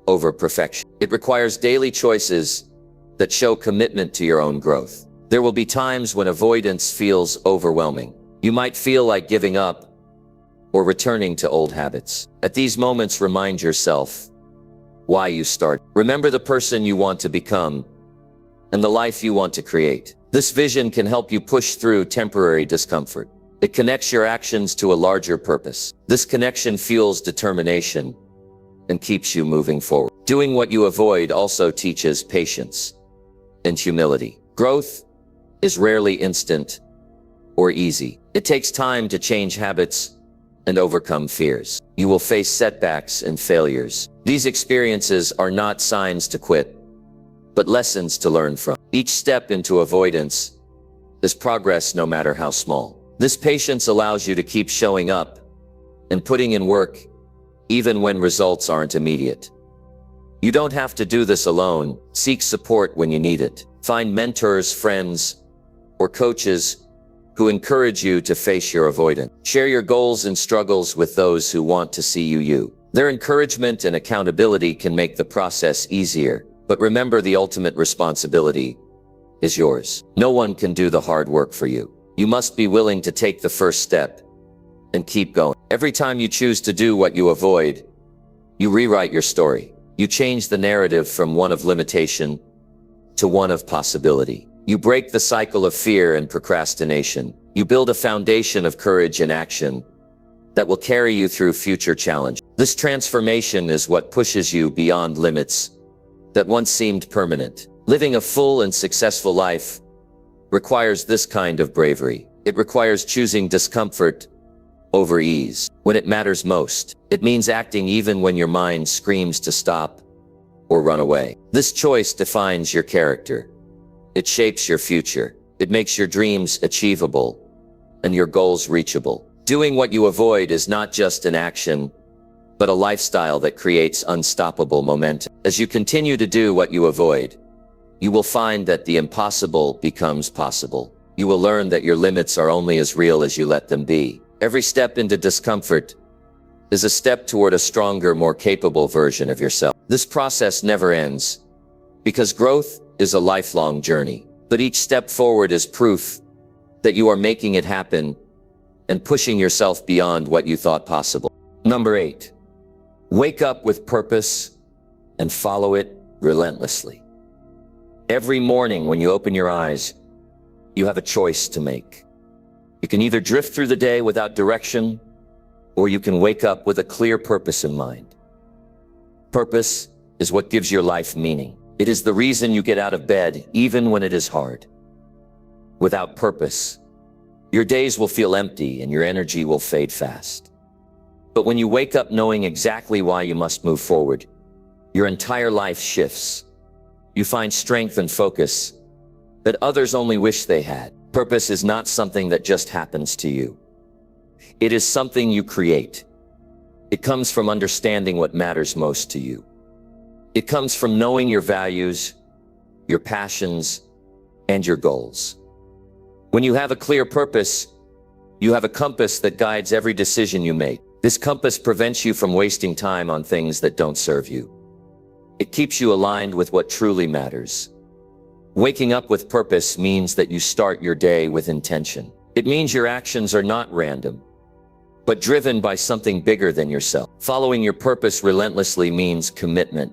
over perfection. It requires daily choices that show commitment to your own growth. There will be times when avoidance feels overwhelming. You might feel like giving up or returning to old habits. At these moments, remind yourself why you start. Remember the person you want to become and the life you want to create. This vision can help you push through temporary discomfort. It connects your actions to a larger purpose. This connection fuels determination and keeps you moving forward. Doing what you avoid also teaches patience and humility. Growth is rarely instant or easy. It takes time to change habits and overcome fears. You will face setbacks and failures. These experiences are not signs to quit, but lessons to learn from. Each step into avoidance is progress, no matter how small. This patience allows you to keep showing up and putting in work even when results aren't immediate. You don't have to do this alone. Seek support when you need it. Find mentors, friends, or coaches who encourage you to face your avoidance. Share your goals and struggles with those who want to see you. Their encouragement and accountability can make the process easier. But remember, the ultimate responsibility is yours. No one can do the hard work for you. You must be willing to take the first step and keep going. Every time you choose to do what you avoid, you rewrite your story. You change the narrative from one of limitation to one of possibility. You break the cycle of fear and procrastination. You build a foundation of courage and action that will carry you through future challenges. This transformation is what pushes you beyond limits that once seemed permanent. Living a full and successful life requires this kind of bravery. It requires choosing discomfort over ease when it matters most. It means acting even when your mind screams to stop or run away. This choice defines your character. It shapes your future. It makes your dreams achievable and your goals reachable. Doing what you avoid is not just an action, but a lifestyle that creates unstoppable momentum. As you continue to do what you avoid, you will find that the impossible becomes possible. You will learn that your limits are only as real as you let them be. Every step into discomfort is a step toward a stronger, more capable version of yourself. This process never ends because growth is a lifelong journey. But each step forward is proof that you are making it happen and pushing yourself beyond what you thought possible. Number 8, wake up with purpose and follow it relentlessly. Every morning when you open your eyes, you have a choice to make. You can either drift through the day without direction, or you can wake up with a clear purpose in mind. Purpose is what gives your life meaning. It is the reason you get out of bed, even when it is hard. Without purpose, your days will feel empty and your energy will fade fast. But when you wake up knowing exactly why you must move forward, your entire life shifts. You find strength and focus that others only wish they had. Purpose is not something that just happens to you. It is something you create. It comes from understanding what matters most to you. It comes from knowing your values, your passions, and your goals. When you have a clear purpose, you have a compass that guides every decision you make. This compass prevents you from wasting time on things that don't serve you. It keeps you aligned with what truly matters. Waking up with purpose means that you start your day with intention. It means your actions are not random, but driven by something bigger than yourself. Following your purpose relentlessly means commitment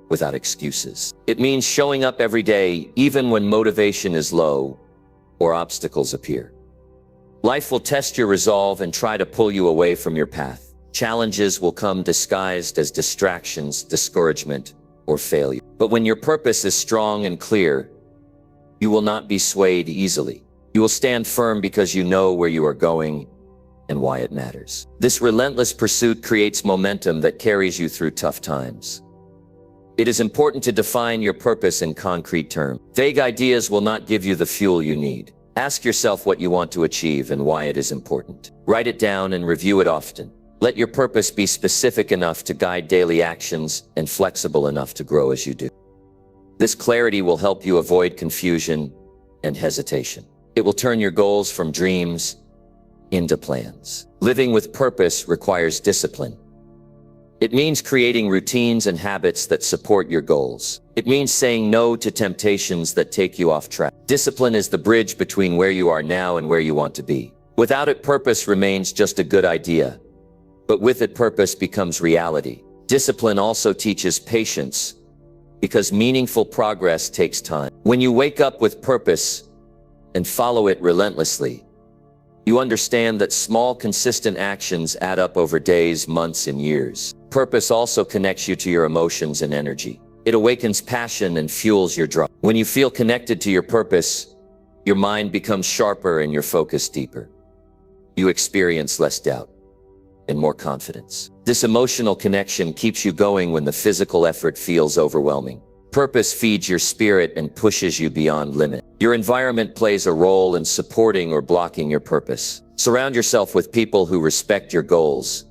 without excuses. It means showing up every day, even when motivation is low or obstacles appear. Life will test your resolve and try to pull you away from your path. Challenges will come disguised as distractions, discouragement, or failure. But when your purpose is strong and clear, you will not be swayed easily. You will stand firm because you know where you are going and why it matters. This relentless pursuit creates momentum that carries you through tough times. It is important to define your purpose in concrete terms. Vague ideas will not give you the fuel you need. Ask yourself what you want to achieve and why it is important. Write it down and review it often. Let your purpose be specific enough to guide daily actions and flexible enough to grow as you do. This clarity will help you avoid confusion and hesitation. It will turn your goals from dreams into plans. Living with purpose requires discipline. It means creating routines and habits that support your goals. It means saying no to temptations that take you off track. Discipline is the bridge between where you are now and where you want to be. Without it, purpose remains just a good idea, but with it, purpose becomes reality. Discipline also teaches patience, because meaningful progress takes time. When you wake up with purpose and follow it relentlessly, you understand that small, consistent actions add up over days, months, and years. Purpose also connects you to your emotions and energy. It awakens passion and fuels your drive. When you feel connected to your purpose, your mind becomes sharper and your focus deeper. You experience less doubt and more confidence. This emotional connection keeps you going when the physical effort feels overwhelming. Purpose feeds your spirit and pushes you beyond limit. Your environment plays a role in supporting or blocking your purpose. Surround yourself with people who respect your goals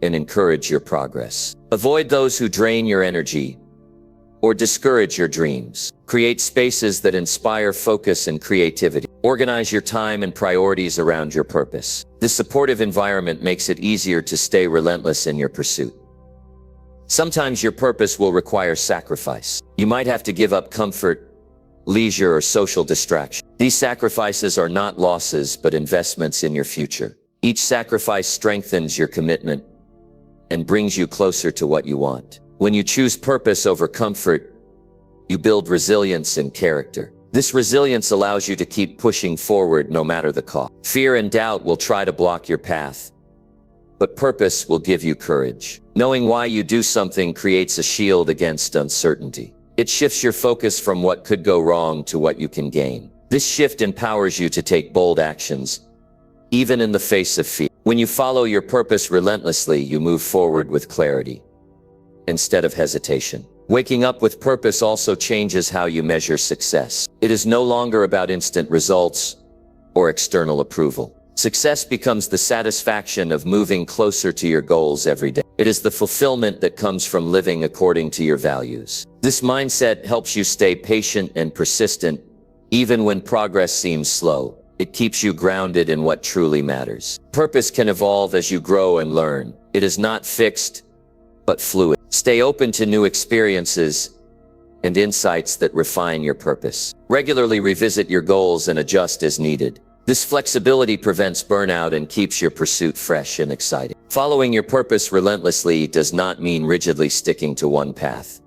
and encourage your progress. Avoid those who drain your energy or discourage your dreams. Create spaces that inspire focus and creativity. Organize your time and priorities around your purpose. This supportive environment makes it easier to stay relentless in your pursuit. Sometimes your purpose will require sacrifice. You might have to give up comfort, leisure, or social distraction. These sacrifices are not losses, but investments in your future. Each sacrifice strengthens your commitment and brings you closer to what you want. When you choose purpose over comfort, you build resilience and character. This resilience allows you to keep pushing forward no matter the cost. Fear and doubt will try to block your path, but purpose will give you courage. Knowing why you do something creates a shield against uncertainty. It shifts your focus from what could go wrong to what you can gain. This shift empowers you to take bold actions, even in the face of fear. When you follow your purpose relentlessly, you move forward with clarity instead of hesitation. Waking up with purpose also changes how you measure success. It is no longer about instant results or external approval. Success becomes the satisfaction of moving closer to your goals every day. It is the fulfillment that comes from living according to your values. This mindset helps you stay patient and persistent, even when progress seems slow. It keeps you grounded in what truly matters. Purpose can evolve as you grow and learn. It is not fixed, but fluid. Stay open to new experiences and insights that refine your purpose. Regularly revisit your goals and adjust as needed. This flexibility prevents burnout and keeps your pursuit fresh and exciting. Following your purpose relentlessly does not mean rigidly sticking to one path,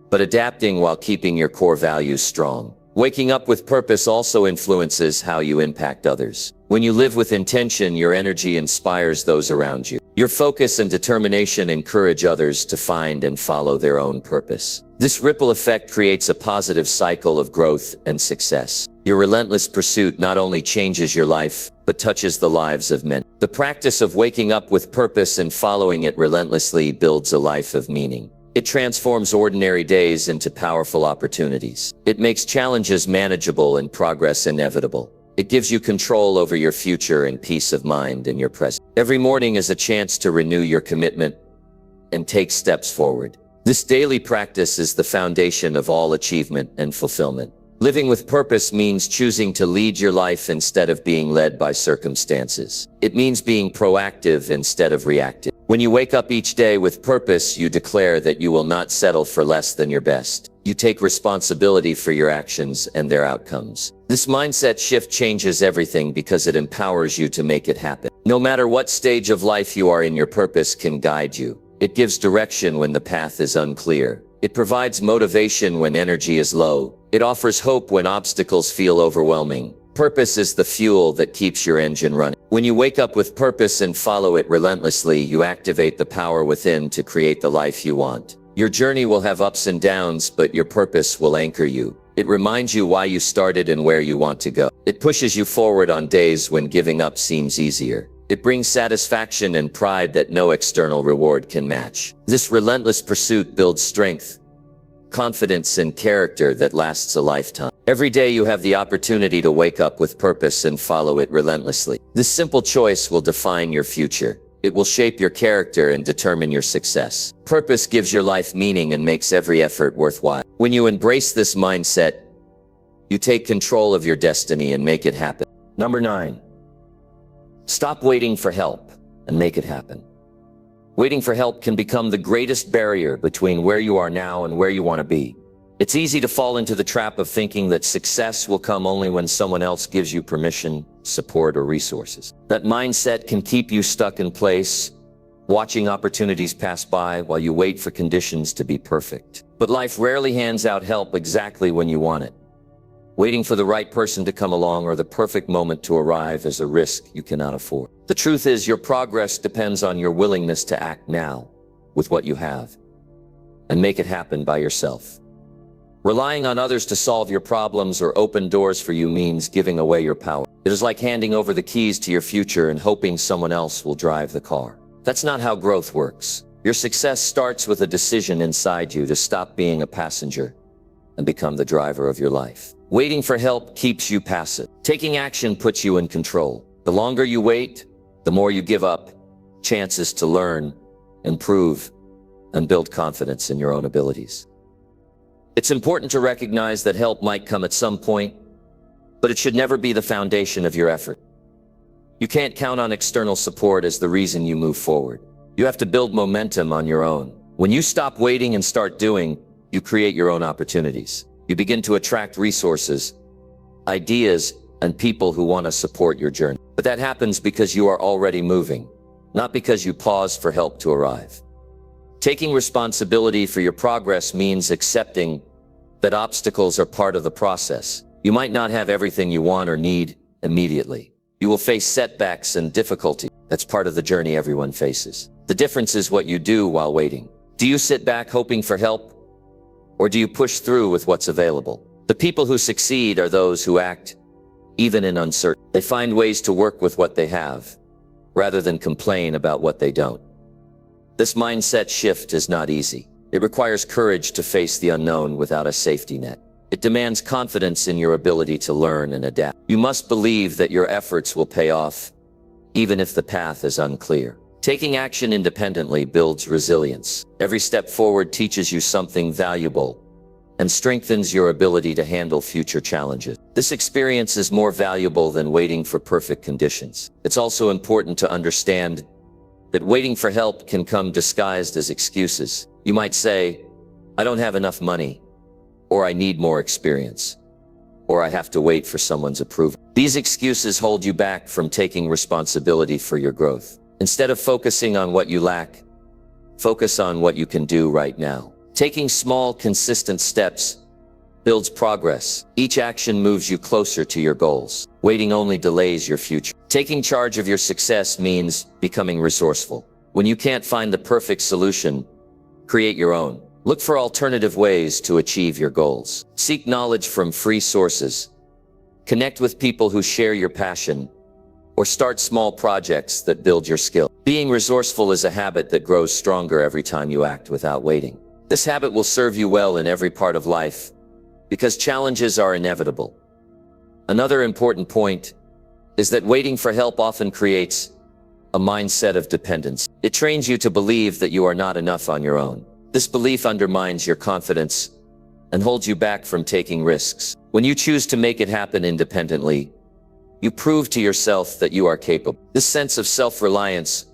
but adapting while keeping your core values strong. Waking up with purpose also influences how you impact others. When you live with intention, your energy inspires those around you. Your focus and determination encourage others to find and follow their own purpose. This ripple effect creates a positive cycle of growth and success. Your relentless pursuit not only changes your life, but touches the lives of many. The practice of waking up with purpose and following it relentlessly builds a life of meaning. It transforms ordinary days into powerful opportunities. It makes challenges manageable and progress inevitable. It gives you control over your future and peace of mind in your present. Every morning is a chance to renew your commitment and take steps forward. This daily practice is the foundation of all achievement and fulfillment. Living with purpose means choosing to lead your life instead of being led by circumstances. It means being proactive instead of reactive. When you wake up each day with purpose, you declare that you will not settle for less than your best. You take responsibility for your actions and their outcomes. This mindset shift changes everything because it empowers you to make it happen. No matter what stage of life you are in, your purpose can guide you. It gives direction when the path is unclear. It provides motivation when energy is low. It offers hope when obstacles feel overwhelming. Purpose is the fuel that keeps your engine running. When you wake up with purpose and follow it relentlessly, you activate the power within to create the life you want. Your journey will have ups and downs, but your purpose will anchor you. It reminds you why you started and where you want to go. It pushes you forward on days when giving up seems easier. It brings satisfaction and pride that no external reward can match. This relentless pursuit builds strength, confidence, and character that lasts a lifetime. Every day you have the opportunity to wake up with purpose and follow it relentlessly. This simple choice will define your future. It will shape your character and determine your success. Purpose gives your life meaning and makes every effort worthwhile. When you embrace this mindset, you take control of your destiny and make it happen. Number 9. Stop waiting for help and make it happen. Waiting for help can become the greatest barrier between where you are now and where you want to be. It's easy to fall into the trap of thinking that success will come only when someone else gives you permission, support, or resources. That mindset can keep you stuck in place, watching opportunities pass by while you wait for conditions to be perfect. But life rarely hands out help exactly when you want it. Waiting for the right person to come along or the perfect moment to arrive is a risk you cannot afford. The truth is, your progress depends on your willingness to act now with what you have and make it happen by yourself. Relying on others to solve your problems or open doors for you means giving away your power. It is like handing over the keys to your future and hoping someone else will drive the car. That's not how growth works. Your success starts with a decision inside you to stop being a passenger and become the driver of your life. Waiting for help keeps you passive. Taking action puts you in control. The longer you wait, the more you give up chances to learn, improve, and build confidence in your own abilities. It's important to recognize that help might come at some point, but it should never be the foundation of your effort. You can't count on external support as the reason you move forward. You have to build momentum on your own. When you stop waiting and start doing, you create your own opportunities. You begin to attract resources, ideas, and people who want to support your journey. But that happens because you are already moving, not because you paused for help to arrive. Taking responsibility for your progress means accepting that obstacles are part of the process. You might not have everything you want or need immediately. You will face setbacks and difficulty. That's part of the journey everyone faces. The difference is what you do while waiting. Do you sit back hoping for help? Or do you push through with what's available? The people who succeed are those who act even in uncertainty. They find ways to work with what they have, rather than complain about what they don't. This mindset shift is not easy. It requires courage to face the unknown without a safety net. It demands confidence in your ability to learn and adapt. You must believe that your efforts will pay off, even if the path is unclear. Taking action independently builds resilience. Every step forward teaches you something valuable and strengthens your ability to handle future challenges. This experience is more valuable than waiting for perfect conditions. It's also important to understand that waiting for help can come disguised as excuses. You might say, I don't have enough money, or I need more experience, or I have to wait for someone's approval. These excuses hold you back from taking responsibility for your growth. Instead of focusing on what you lack, focus on what you can do right now. Taking small, consistent steps builds progress. Each action moves you closer to your goals. Waiting only delays your future. Taking charge of your success means becoming resourceful. When you can't find the perfect solution, create your own. Look for alternative ways to achieve your goals. Seek knowledge from free sources. Connect with people who share your passion, or start small projects that build your skill. Being resourceful is a habit that grows stronger every time you act without waiting. This habit will serve you well in every part of life, because challenges are inevitable. Another important point is that waiting for help often creates a mindset of dependence. It trains you to believe that you are not enough on your own. This belief undermines your confidence and holds you back from taking risks. When you choose to make it happen independently, you prove to yourself that you are capable. This sense of self-reliance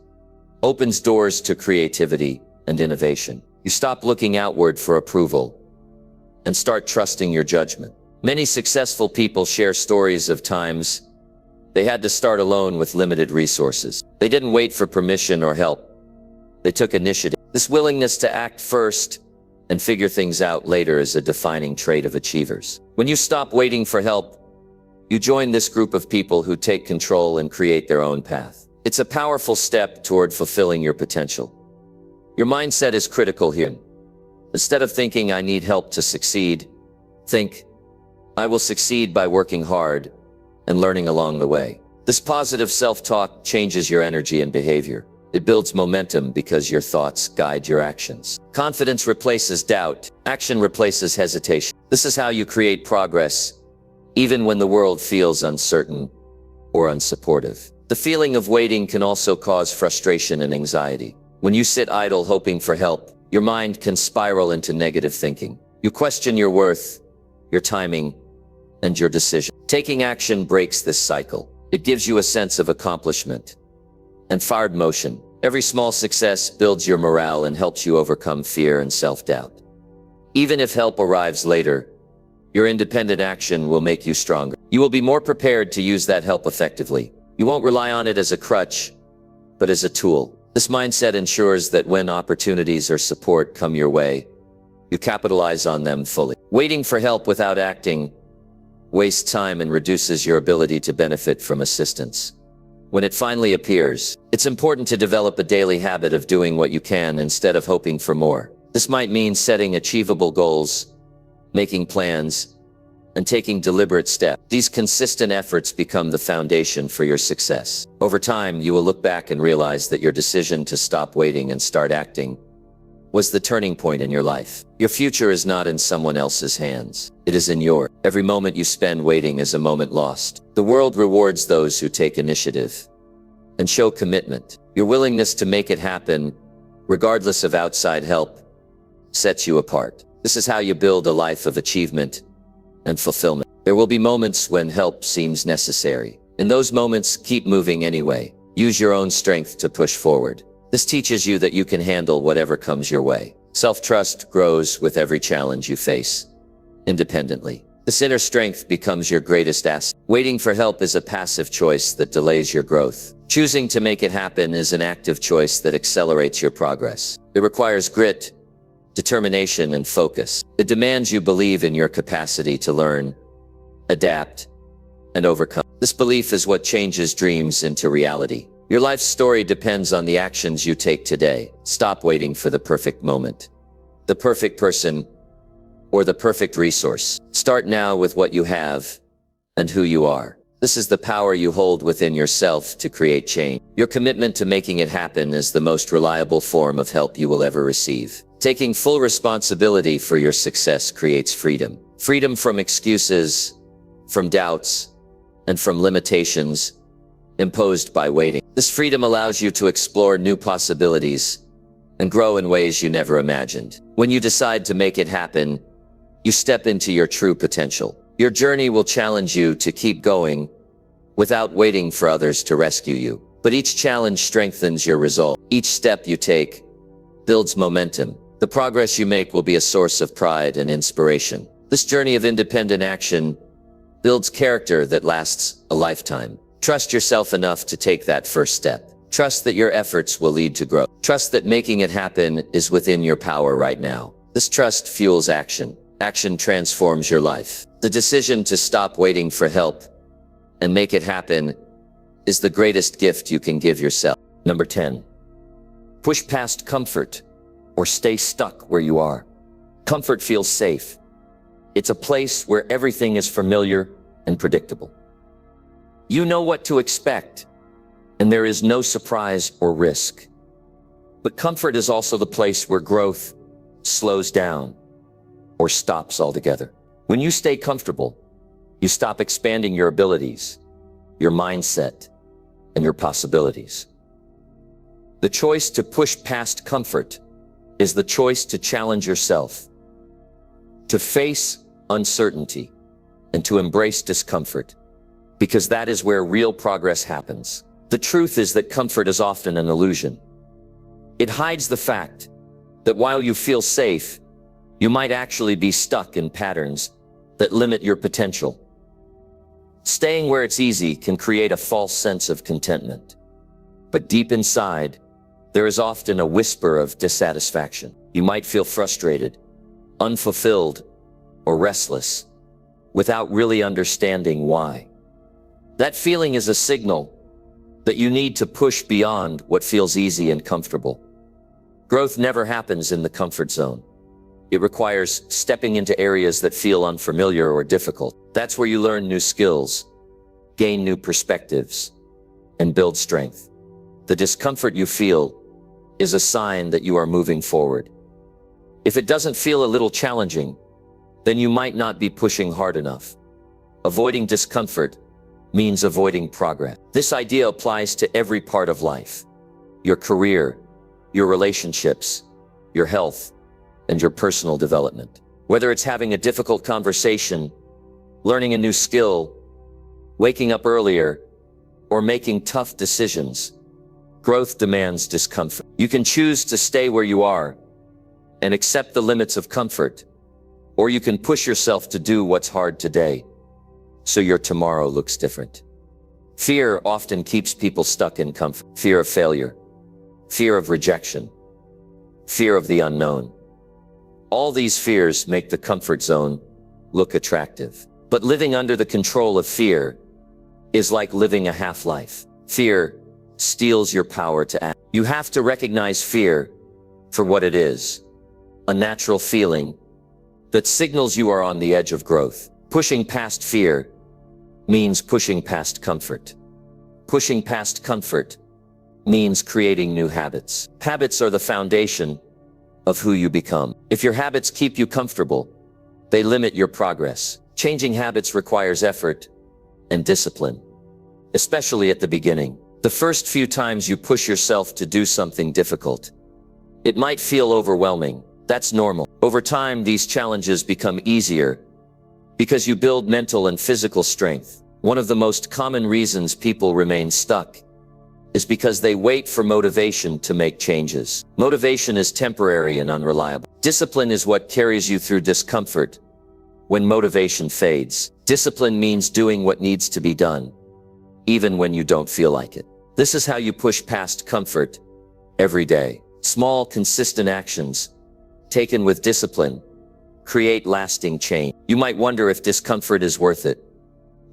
opens doors to creativity and innovation. You stop looking outward for approval and start trusting your judgment. Many successful people share stories of times they had to start alone with limited resources. They didn't wait for permission or help. They took initiative. This willingness to act first and figure things out later is a defining trait of achievers. When you stop waiting for help, you join this group of people who take control and create their own path. It's a powerful step toward fulfilling your potential. Your mindset is critical here. Instead of thinking, I need help to succeed, think, I will succeed by working hard and learning along the way. This positive self-talk changes your energy and behavior. It builds momentum because your thoughts guide your actions. Confidence replaces doubt. Action replaces hesitation. This is how you create progress, even when the world feels uncertain or unsupportive. The feeling of waiting can also cause frustration and anxiety. When you sit idle hoping for help, your mind can spiral into negative thinking. You question your worth, your timing, and your decision. Taking action breaks this cycle. It gives you a sense of accomplishment and forward motion. Every small success builds your morale and helps you overcome fear and self-doubt. Even if help arrives later, your independent action will make you stronger. You will be more prepared to use that help effectively. You won't rely on it as a crutch, but as a tool. This mindset ensures that when opportunities or support come your way, you capitalize on them fully. Waiting for help without acting wastes time and reduces your ability to benefit from assistance. When it finally appears, it's important to develop a daily habit of doing what you can instead of hoping for more. This might mean setting achievable goals, making plans, and taking deliberate steps. These consistent efforts become the foundation for your success. Over time, you will look back and realize that your decision to stop waiting and start acting was the turning point in your life. Your future is not in someone else's hands. It is in yours. Every moment you spend waiting is a moment lost. The world rewards those who take initiative and show commitment. Your willingness to make it happen, regardless of outside help, sets you apart. This is how you build a life of achievement and fulfillment. There will be moments when help seems necessary. In those moments, keep moving anyway. Use your own strength to push forward. This teaches you that you can handle whatever comes your way. Self-trust grows with every challenge you face independently. This inner strength becomes your greatest asset. Waiting for help is a passive choice that delays your growth. Choosing to make it happen is an active choice that accelerates your progress. It requires grit, determination, and focus. It demands you believe in your capacity to learn, adapt, and overcome. This belief is what changes dreams into reality. Your life's story depends on the actions you take today. Stop waiting for the perfect moment, the perfect person, or the perfect resource. Start now with what you have and who you are. This is the power you hold within yourself to create change. Your commitment to making it happen is the most reliable form of help you will ever receive. Taking full responsibility for your success creates freedom. Freedom from excuses, from doubts, and from limitations imposed by waiting. This freedom allows you to explore new possibilities and grow in ways you never imagined. When you decide to make it happen, you step into your true potential. Your journey will challenge you to keep going without waiting for others to rescue you. But each challenge strengthens your resolve. Each step you take builds momentum. The progress you make will be a source of pride and inspiration. This journey of independent action builds character that lasts a lifetime. Trust yourself enough to take that first step. Trust that your efforts will lead to growth. Trust that making it happen is within your power right now. This trust fuels action. Action transforms your life. The decision to stop waiting for help and make it happen is the greatest gift you can give yourself. Number 10. Push past comfort or stay stuck where you are. Comfort feels safe. It's a place where everything is familiar and predictable. You know what to expect, and there is no surprise or risk. But comfort is also the place where growth slows down or stops altogether. When you stay comfortable, you stop expanding your abilities, your mindset, and your possibilities. The choice to push past comfort is the choice to challenge yourself, to face uncertainty, and to embrace discomfort, because that is where real progress happens. The truth is that comfort is often an illusion. It hides the fact that while you feel safe, you might actually be stuck in patterns that limit your potential. Staying where it's easy can create a false sense of contentment. But deep inside, there is often a whisper of dissatisfaction. You might feel frustrated, unfulfilled, or restless, without really understanding why. That feeling is a signal that you need to push beyond what feels easy and comfortable. Growth never happens in the comfort zone. It requires stepping into areas that feel unfamiliar or difficult. That's where you learn new skills, gain new perspectives, and build strength. The discomfort you feel is a sign that you are moving forward. If it doesn't feel a little challenging, then you might not be pushing hard enough. Avoiding discomfort means avoiding progress. This idea applies to every part of life: your career, your relationships, your health, and your personal development. Whether it's having a difficult conversation, learning a new skill, waking up earlier, or making tough decisions, growth demands discomfort. You can choose to stay where you are and accept the limits of comfort, or you can push yourself to do what's hard today so your tomorrow looks different. Fear often keeps people stuck in comfort. Fear of failure, fear of rejection, fear of the unknown. All these fears make the comfort zone look attractive. But living under the control of fear is like living a half-life. Fear steals your power to act. You have to recognize fear for what it is: a natural feeling that signals you are on the edge of growth. Pushing past fear means pushing past comfort. Pushing past comfort means creating new habits. Habits are the foundation of who you become. If your habits keep you comfortable, they limit your progress. Changing habits requires effort and discipline, especially at the beginning. The first few times you push yourself to do something difficult, it might feel overwhelming. That's normal. Over time, these challenges become easier because you build mental and physical strength. One of the most common reasons people remain stuck is because they wait for motivation to make changes. Motivation is temporary and unreliable. Discipline is what carries you through discomfort when motivation fades. Discipline means doing what needs to be done, even when you don't feel like it. This is how you push past comfort every day. Small, consistent actions, taken with discipline, create lasting change. You might wonder if discomfort is worth it.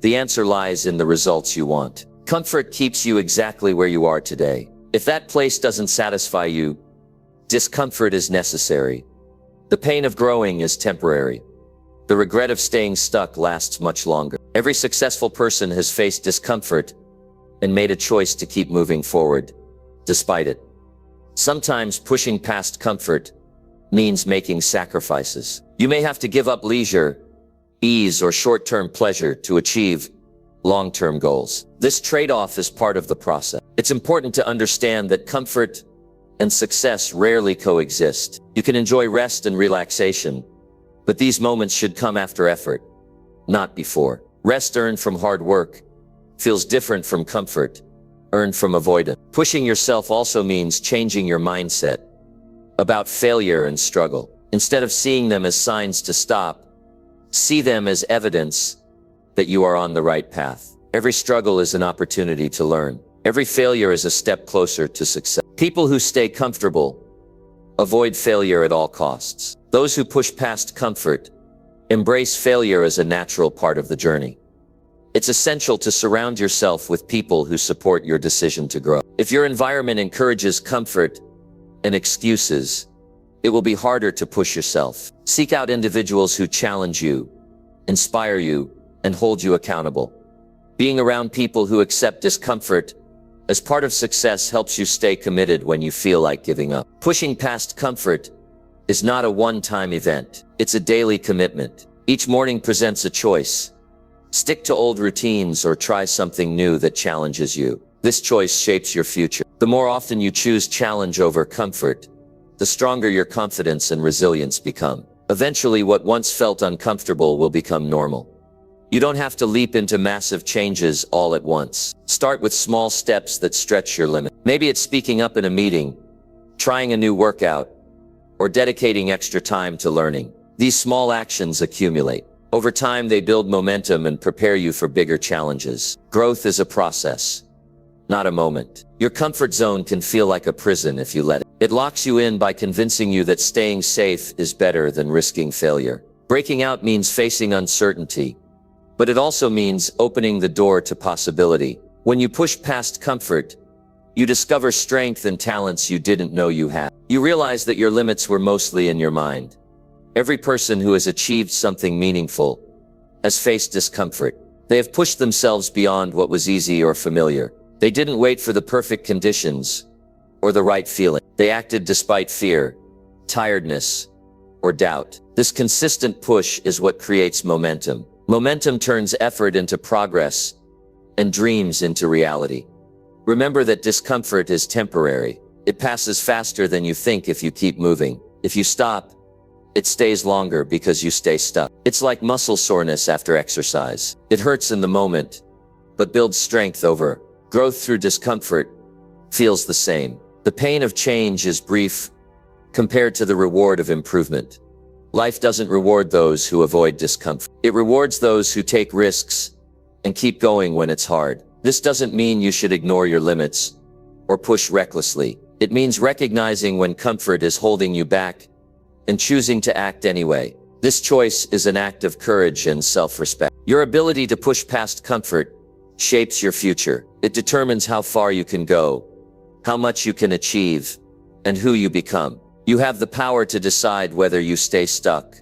The answer lies in the results you want. Comfort keeps you exactly where you are today. If that place doesn't satisfy you, discomfort is necessary. The pain of growing is temporary. The regret of staying stuck lasts much longer. Every successful person has faced discomfort and made a choice to keep moving forward, despite it. Sometimes pushing past comfort means making sacrifices. You may have to give up leisure, ease, or short-term pleasure to achieve long-term goals. This trade-off is part of the process. It's important to understand that comfort and success rarely coexist. You can enjoy rest and relaxation, but these moments should come after effort, not before. Rest earned from hard work feels different from comfort earned from avoidance. Pushing yourself also means changing your mindset about failure and struggle. Instead of seeing them as signs to stop, see them as evidence that you are on the right path. Every struggle is an opportunity to learn. Every failure is a step closer to success. People who stay comfortable avoid failure at all costs. Those who push past comfort embrace failure as a natural part of the journey. It's essential to surround yourself with people who support your decision to grow. If your environment encourages comfort and excuses, it will be harder to push yourself. Seek out individuals who challenge you, inspire you, and hold you accountable. Being around people who accept discomfort as part of success helps you stay committed when you feel like giving up. Pushing past comfort is not a one-time event. It's a daily commitment. Each morning presents a choice. Stick to old routines or try something new that challenges you. This choice shapes your future. The more often you choose challenge over comfort, the stronger your confidence and resilience become. Eventually, what once felt uncomfortable will become normal. You don't have to leap into massive changes all at once. Start with small steps that stretch your limit. Maybe it's speaking up in a meeting, trying a new workout, or dedicating extra time to learning. These small actions accumulate. Over time, they build momentum and prepare you for bigger challenges. Growth is a process, not a moment. Your comfort zone can feel like a prison if you let it. It locks you in by convincing you that staying safe is better than risking failure. Breaking out means facing uncertainty, but it also means opening the door to possibility. When you push past comfort, you discover strength and talents you didn't know you had. You realize that your limits were mostly in your mind, Every person who has achieved something meaningful has faced discomfort. They have pushed themselves beyond what was easy or familiar. They didn't wait for the perfect conditions or the right feeling. They acted despite fear, tiredness, or doubt. This consistent push is what creates momentum. Momentum turns effort into progress and dreams into reality. Remember that discomfort is temporary. It passes faster than you think if you keep moving. If you stop, it stays longer because you stay stuck. It's like muscle soreness after exercise. It hurts in the moment, but builds strength over. Growth through discomfort feels the same. The pain of change is brief compared to the reward of improvement. Life doesn't reward those who avoid discomfort. It rewards those who take risks and keep going when it's hard. This doesn't mean you should ignore your limits or push recklessly. It means recognizing when comfort is holding you back and choosing to act anyway. This choice is an act of courage and self-respect. Your ability to push past comfort shapes your future. It determines how far you can go, how much you can achieve, and who you become. You have the power to decide whether you stay stuck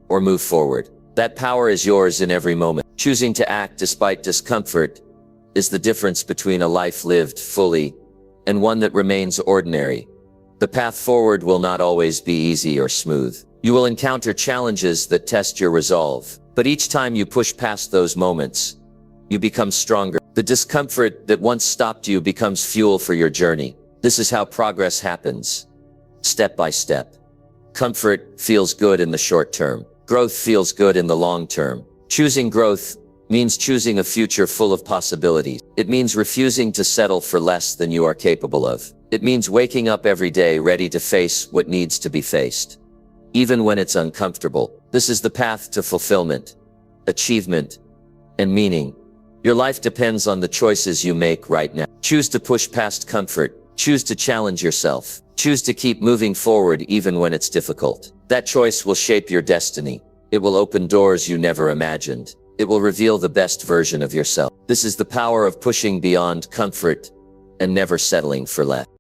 or move forward. That power is yours in every moment. Choosing to act despite discomfort is the difference between a life lived fully and one that remains ordinary. The path forward will not always be easy or smooth. You will encounter challenges that test your resolve. But each time you push past those moments, you become stronger. The discomfort that once stopped you becomes fuel for your journey. This is how progress happens, step by step. Comfort feels good in the short term. Growth feels good in the long term. Choosing growth means choosing a future full of possibilities. It means refusing to settle for less than you are capable of. It means waking up every day ready to face what needs to be faced, even when it's uncomfortable. This is the path to fulfillment, achievement, and meaning. Your life depends on the choices you make right now. Choose to push past comfort. Choose to challenge yourself. Choose to keep moving forward even when it's difficult. That choice will shape your destiny. It will open doors you never imagined. It will reveal the best version of yourself. This is the power of pushing beyond comfort and never settling for less.